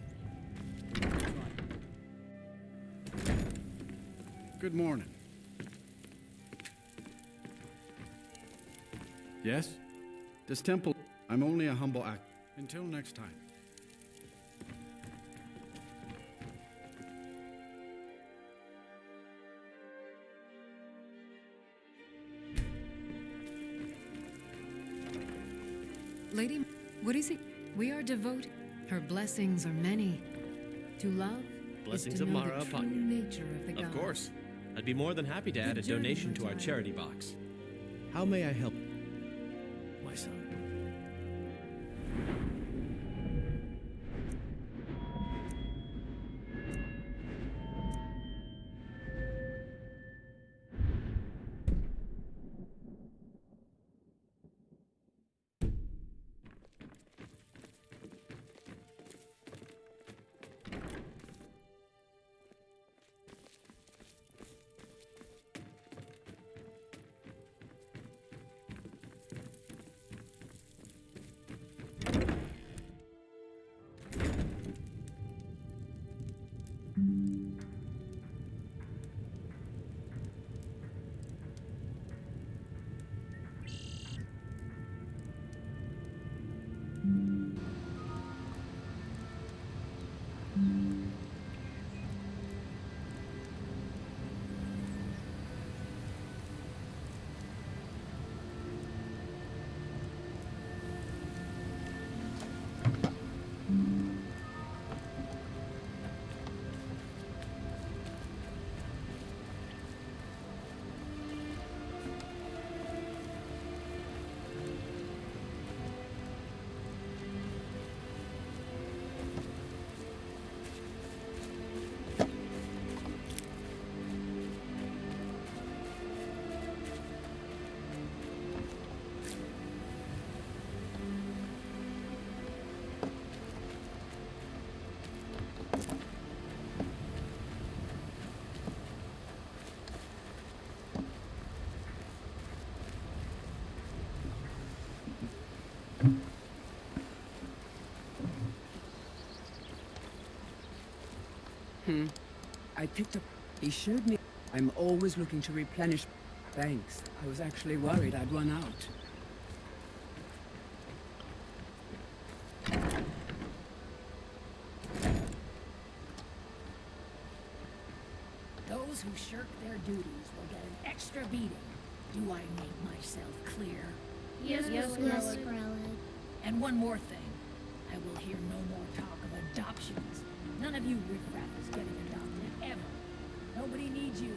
Good morning. Yes? This temple, I'm only a humble act. Until next time. Lady, what is it? We are devoted. Her blessings are many. To love Blessings is to of know Mara the upon true you. nature of the god. Of course. I'd be more than happy to add a journey, donation to our child. charity box. How may I help, my son? I picked up... He showed me... I'm always looking to replenish... Thanks. I was actually worried I'd run out. Those who shirk their duties will get an extra beating. Do I make myself clear? Yes, Scarlet. And one more thing. I will hear no more talk of adoptions. None of you riffraff is getting adopted, ever. Nobody needs you.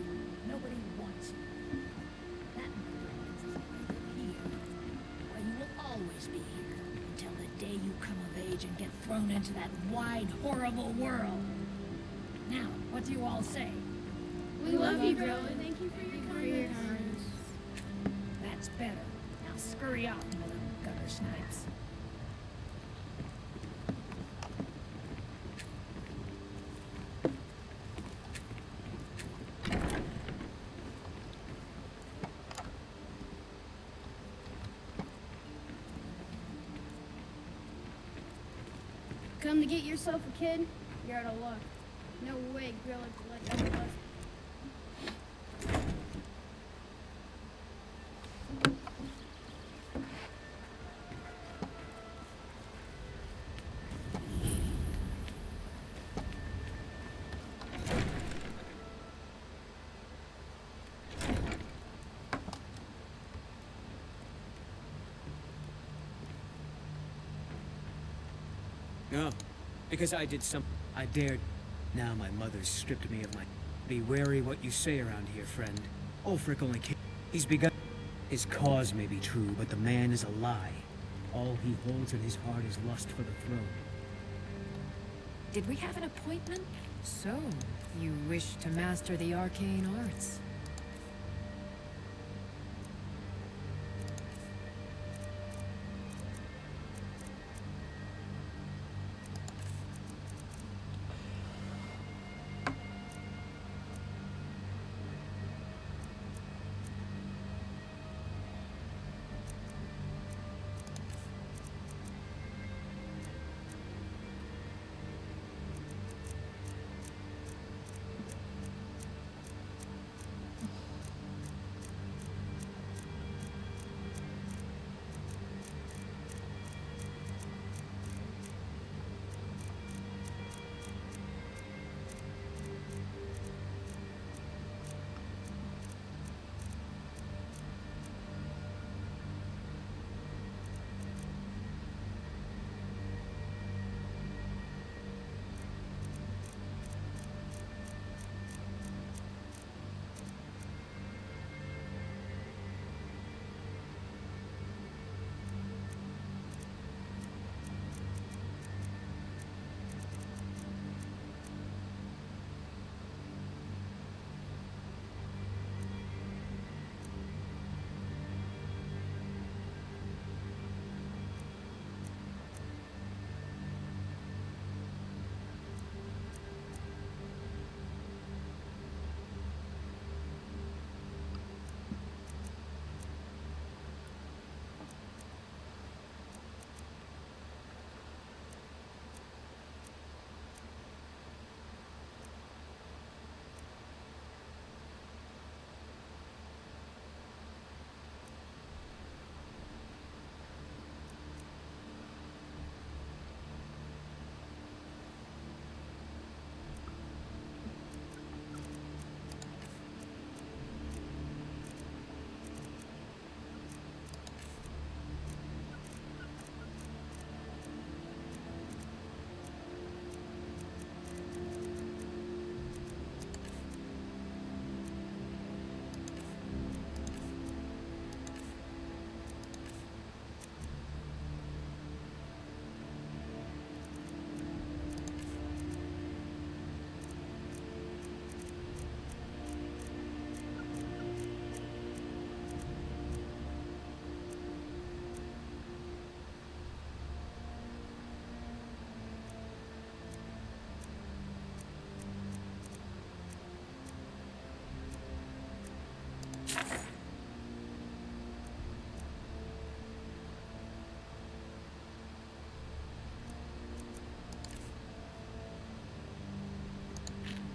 Nobody wants you. That, my friends, is why you're here. Why you will always be here until the day you come of age and get thrown into that wide, horrible world. Now, what do you all say? We love you, girl, and thank you for your kindness. That's better. Now scurry off, you little gutter snipes. Come to get yourself a kid? You're out of luck. No way Grilla would let you us. No, because I did some... I dared. Now my mother's stripped me of my... Be wary what you say around here, friend. Ulfric only came... He's begun... His cause may be true, but the man is a lie. All he holds in his heart is lust for the throne. Did we have an appointment? So, you wish to master the arcane arts.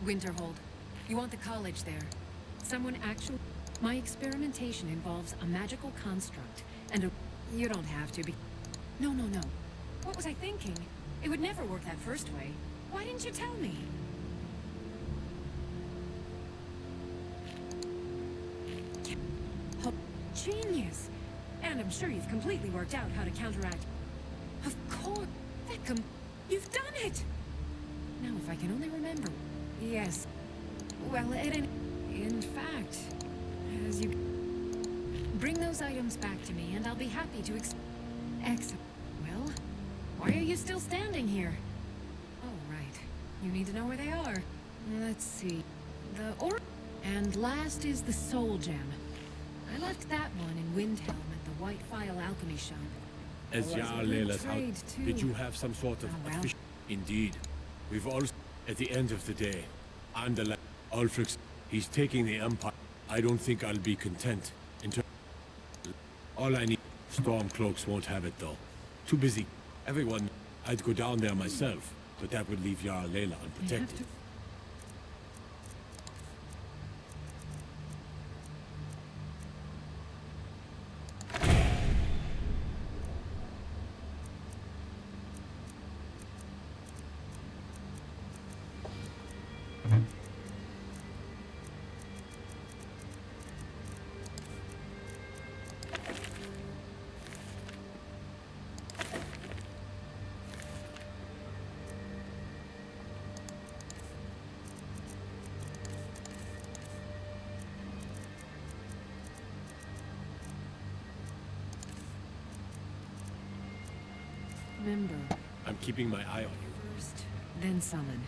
Winterhold. You want the college there. Someone actually... My experimentation involves a magical construct, and a... You don't have to be... No, no, no. What was I thinking? It would never work that first way. Why didn't you tell me? Oh, genius! And I'm sure you've completely worked out how to counteract... Of course! Beckham, you've done it! Now if I can only remember... Yes. Well, in fact... As you... Bring those items back to me, and I'll be happy to Excellent. Well, why are you still standing here? Oh, right. You need to know where they are. Let's see. And last is the Soul Gem. I left that one in Windhelm at the White File Alchemy Shop. As Jarl Leila's house, did you have some sort of official... Indeed. We've all... At the end of the day, I'm the Ulfric's... He's taking the Empire. I don't think I'll be content. All I need... Stormcloaks won't have it, though. Too busy. Everyone... I'd go down there myself, but that would leave Jarl Leila unprotected. Remember. I'm keeping my eye on you. First, then summon.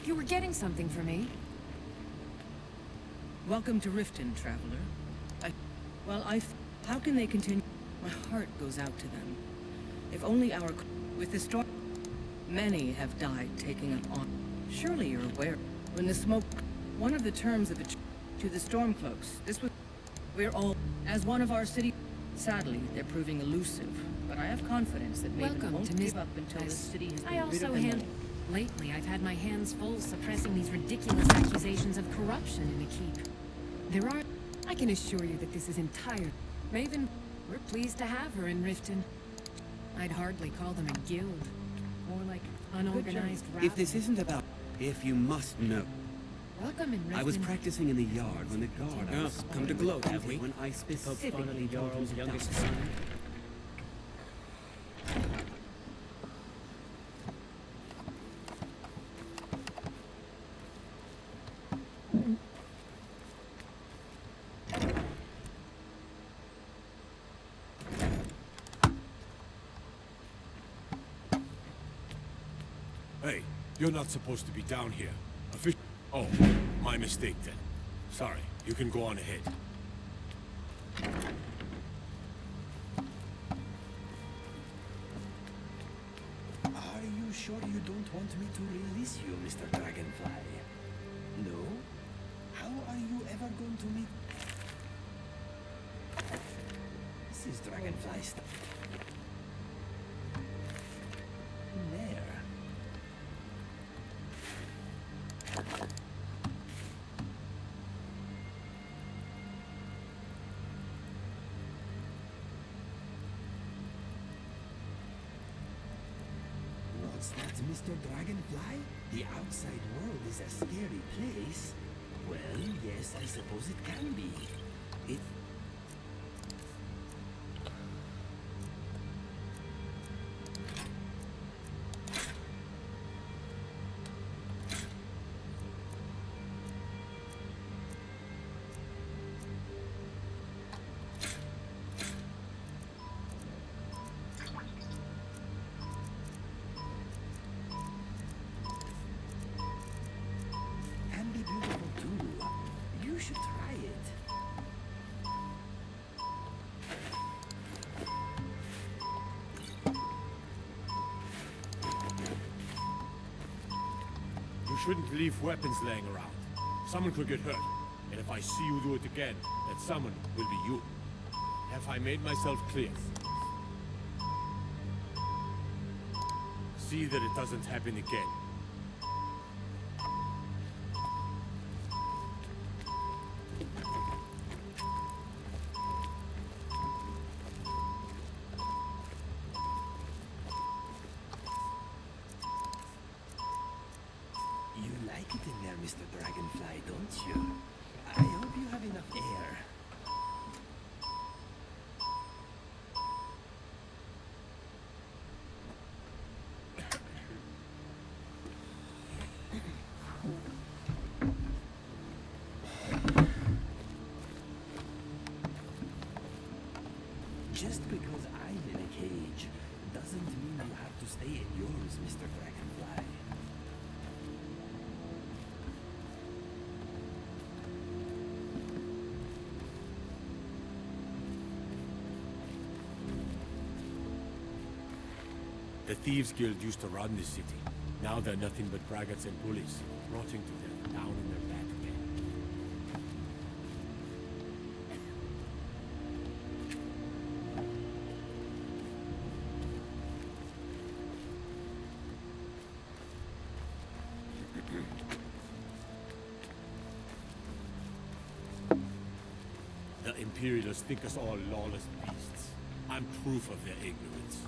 You were getting something for me. Welcome to Riften, traveler. How can they continue? My heart goes out to them. If only with the storm... Many have died taking up on... Surely you're aware. When the smoke... One of the terms of it to the Stormcloaks, this was... We're all... As one of our city... Sadly, they're proving elusive. but I have confidence that Maven Welcome won't to Miss give up until the city has I been rid also of them hand. all. Lately, I've had my hands full suppressing these ridiculous accusations of corruption in the keep. There are. I can assure you that this is entire. Maven, we're pleased to have her in Riften. I'd hardly call them a guild. More like unorganized rabble. If this isn't about... If you must know. Welcome in Riften. I was practicing in the yard when the guard... Oh, come to gloat, have we? When I specifically fun at the told him Jarl's to youngest dump. son. Hey, you're not supposed to be down here. Oh, my mistake then. Sorry, you can go on ahead. Are you sure you don't want me to release you, Mr. Dragonfly? No? How are you ever going to meet... This is Dragonfly stuff. There. What's that, Mr. Dragonfly? The outside world is a scary place. Well, yes, I suppose it can be. It... can be beautiful too. You should try it. You shouldn't leave weapons laying around. Someone could get hurt. And if I see you do it again, that someone will be you. Have I made myself clear? See that it doesn't happen again. You like it in there, Mr. Dragonfly, don't you? I hope you have enough air. Just because I'm in a cage doesn't mean you have to stay in yours, Mr. Dragonfly. The Thieves Guild used to run this city. Now they're nothing but braggarts and bullies, rotting to death down in their bad way. The Imperialists think us all lawless beasts. I'm proof of their ignorance.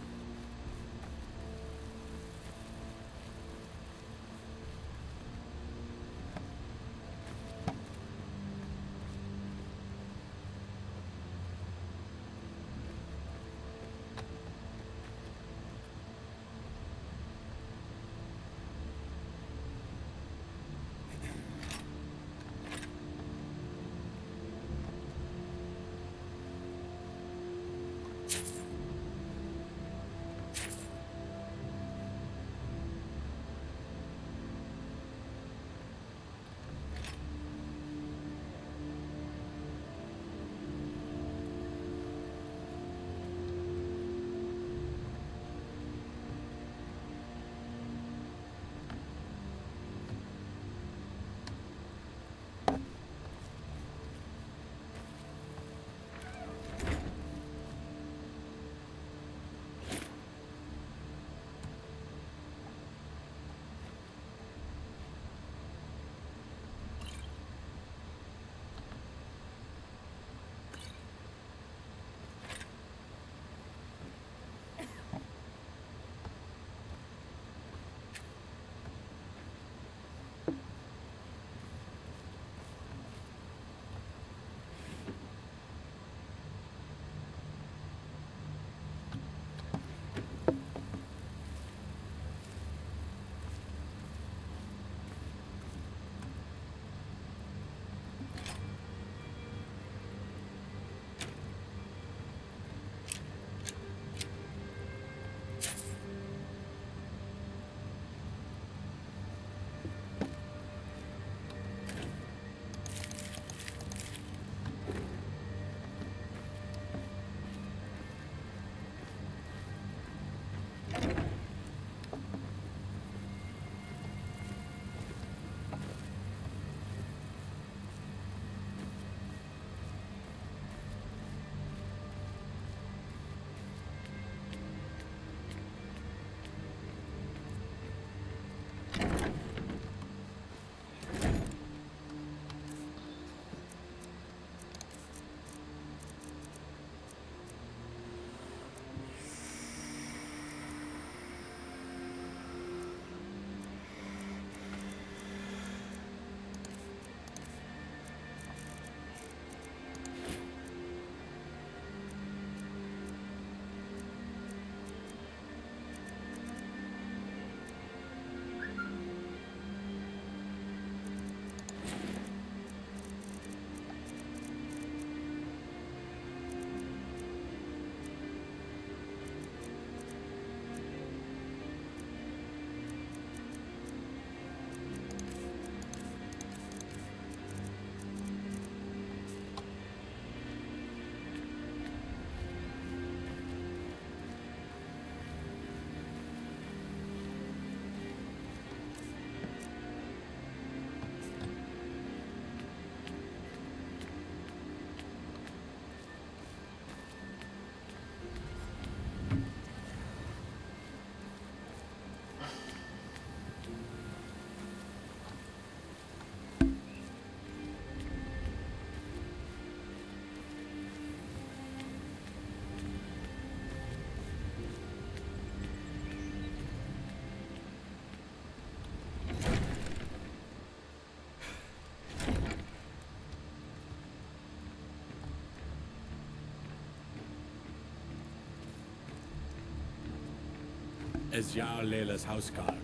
As Jarl Leila's houseguard,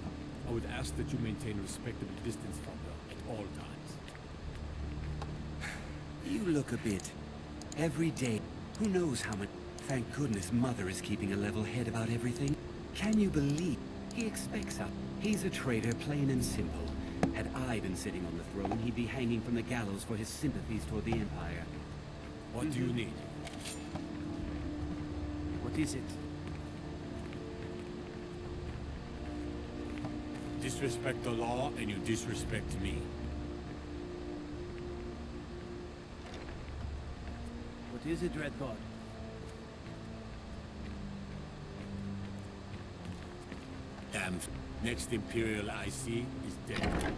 I would ask that you maintain a respectable distance from her at all times. You look a bit. Every day. Who knows how much... Thank goodness Mother is keeping a level head about everything. Can you believe he expects us? He's a traitor, plain and simple. Had I been sitting on the throne, he'd be hanging from the gallows for his sympathies toward the Empire. What do you need? What is it? Disrespect the law, and you disrespect me. What is it, Red God? Damn. Next Imperial I see is dead.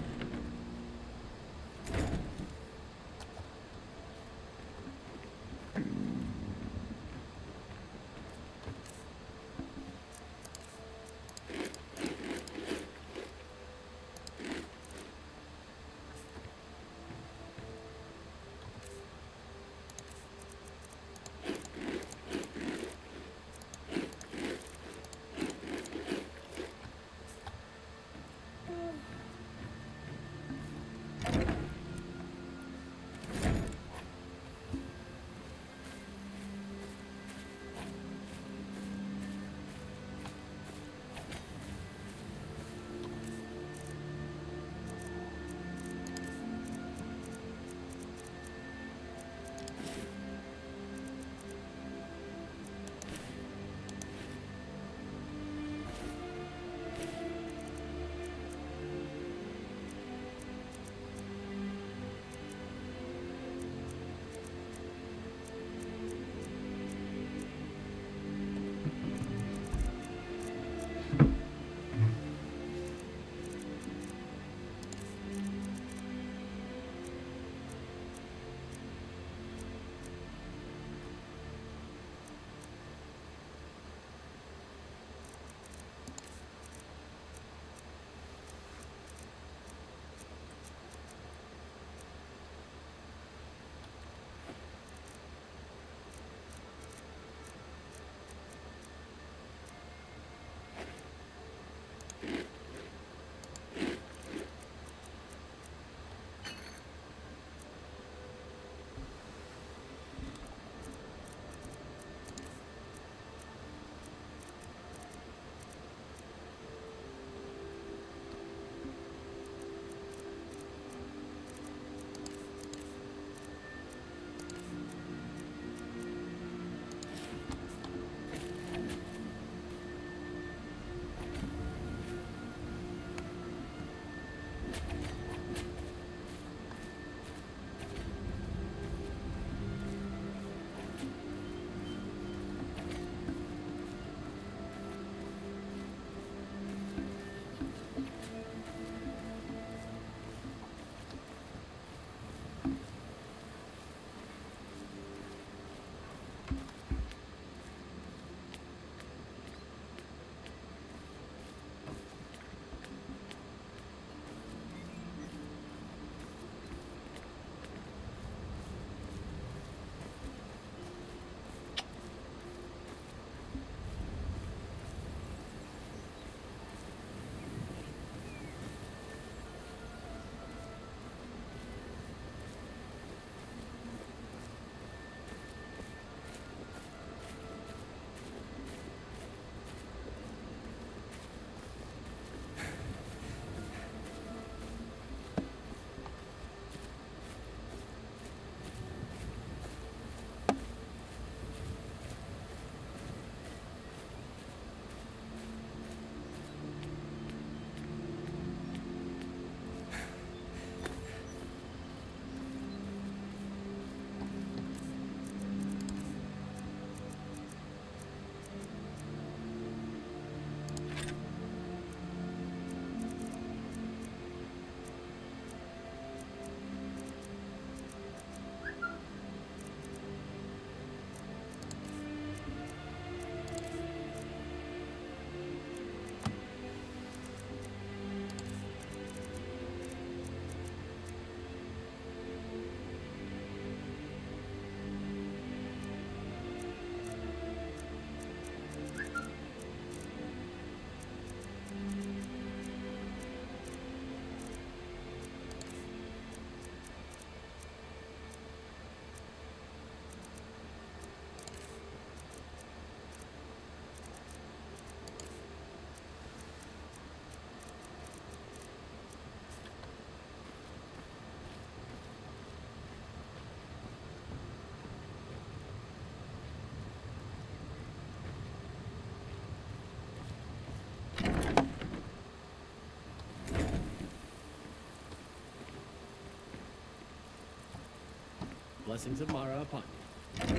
blessings of Mara upon you.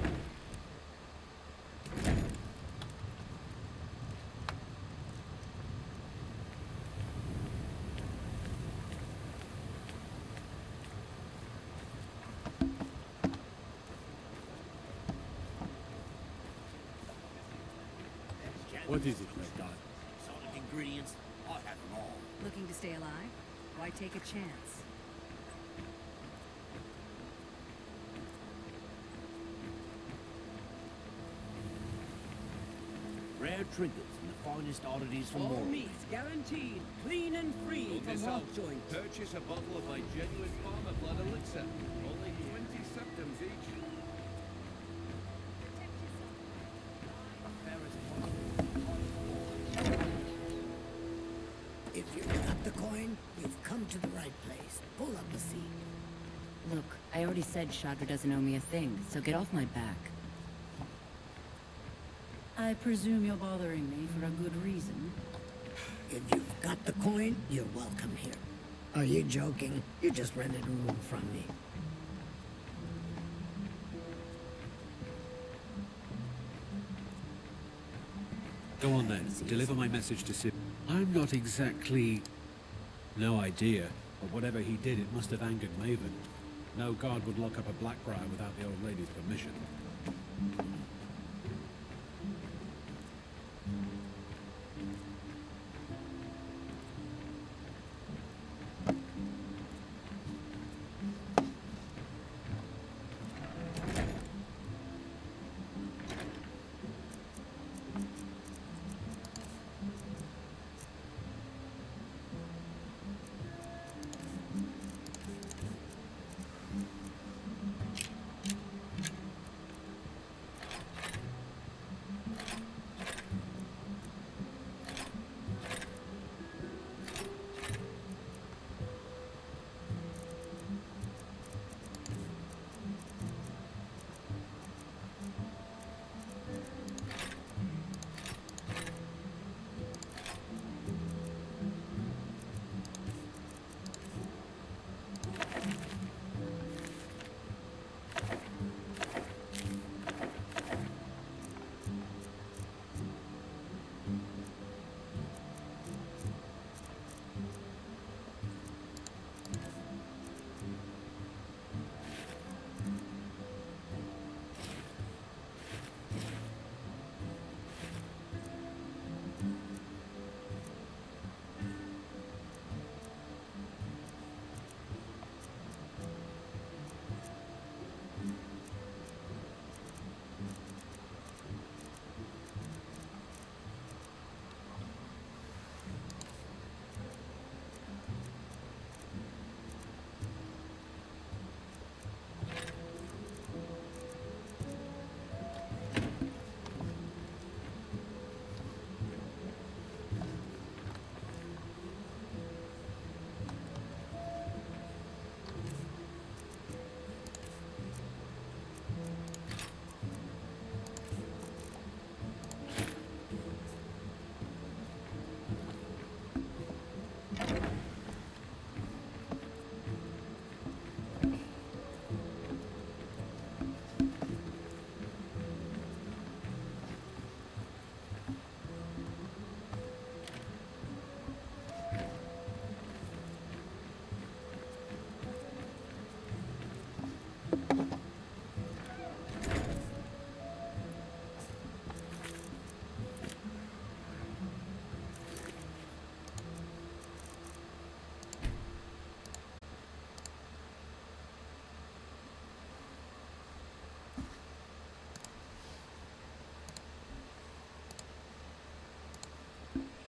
What is it, my God? Exotic ingredients, I have them all. Looking to stay alive? Why take a chance? Rare trinkets and the finest oddities from All Reborn. meats guaranteed, clean and free from rock joints. Purchase a bottle of my genuine farmer blood elixir. Only 20 septums each. If you've got the coin, you've come to the right place. Pull up a seat. Look, I already said Shadra doesn't owe me a thing, so get off my back. I presume you're bothering me for a good reason. If you've got the coin, you're welcome here. Are you joking? You just rented a room from me. Go on then, deliver my message to Sib. I'm not exactly... no idea, but whatever he did, it must have angered Maven. No guard would lock up a Blackbriar without the old lady's permission.